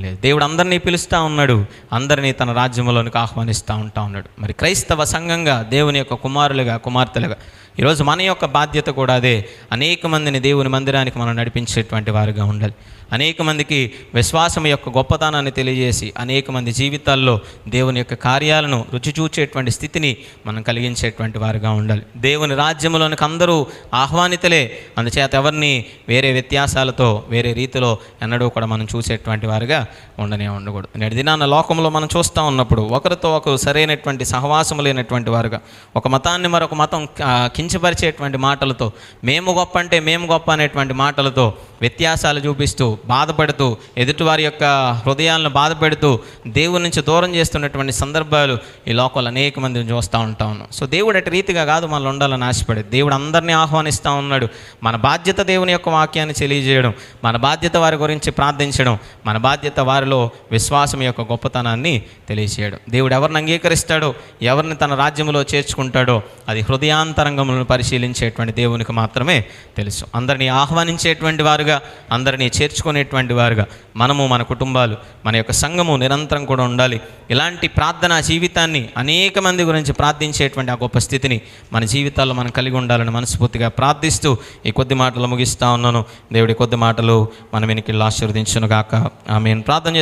లేదు. దేవుడు అందరినీ పిలుస్తూ ఉన్నాడు, అందరినీ తన రాజ్యంలోనికి ఆహ్వానిస్తూ ఉన్నాడు. మరి క్రైస్తవ సంఘంగా, దేవుని యొక్క కుమారులుగా, కుమార్తెలుగా ఈరోజు మన యొక్క బాధ్యత కూడా అదే. అనేక మందిని దేవుని మందిరానికి మనం నడిపించేటువంటి వారుగా ఉండాలి. అనేక మందికి విశ్వాసం యొక్క గొప్పతనాన్ని తెలియజేసి, అనేక మంది జీవితాల్లో దేవుని యొక్క కార్యాలను రుచి చూచేటువంటి స్థితిని మనం కలిగించేటువంటి వారుగా ఉండాలి. దేవుని రాజ్యంలోనికి అందరూ ఆహ్వానితులే, అందుచేత ఎవరిని వేరే వ్యత్యాసాలతో, వేరే రీతిలో ఎన్నడూ కూడా మనం చూసేటువంటి వారుగా ఉండకూడదు. నేటి దినాన లోకంలో మనం చూస్తూ ఉన్నప్పుడు ఒకరితో ఒకరు సరైనటువంటి సహవాసం లేనటువంటి వారుగా, ఒక మతాన్ని మరొక మతం కించపరిచేటువంటి మాటలతో, మేము గొప్ప అంటే మేము గొప్ప అనేటువంటి మాటలతో వ్యత్యాసాలు చూపిస్తూ, బాధపడుతూ, ఎదుటివారి యొక్క హృదయాలను బాధపెడుతూ దేవుడి నుంచి దూరం చేస్తున్నటువంటి సందర్భాలు ఈ లోకంలో అనేక మందిని చూస్తూ ఉన్నాం. సో దేవుడు అటు రీతిగా కాదు మనల్ని ఉండాలని ఆశపడేది. దేవుడు అందరినీ ఆహ్వానిస్తూ ఉన్నాడు. మన బాధ్యత దేవుని యొక్క వాక్యాన్ని తెలియజేయడం, మన బాధ్యత వారి గురించి ప్రార్థించడం, మన బాధ్యత వారిలో విశ్వాసం యొక్క గొప్పతనాన్ని తెలియజేయడం. దేవుడు ఎవరిని అంగీకరిస్తాడో, ఎవరిని తన రాజ్యంలో చేర్చుకుంటాడో అది హృదయాంతరంగములను పరిశీలించేటువంటి దేవునికి మాత్రమే తెలుసు. అందరినీ ఆహ్వానించేటువంటి వారుగా, అందరినీ చేర్చుకునేటువంటి వారుగా మనము, మన కుటుంబాలు, మన యొక్క సంఘము నిరంతరం కూడా ఉండాలి. ఇలాంటి ప్రార్థనా జీవితాన్ని, అనేక మంది గురించి ప్రార్థించేటువంటి ఆ గొప్ప స్థితిని మన జీవితాల్లో మనం కలిగి ఉండాలని మనస్ఫూర్తిగా ప్రార్థిస్తూ ఈ కొద్ది మాటలు ముగిస్తూ ఉన్నాను. దేవుడి కొద్ది మాటలు మన వెనుకల్లో ఆశీర్వదించును గాక. ఆమేన్. ప్రార్థన చేసుకుంటాం.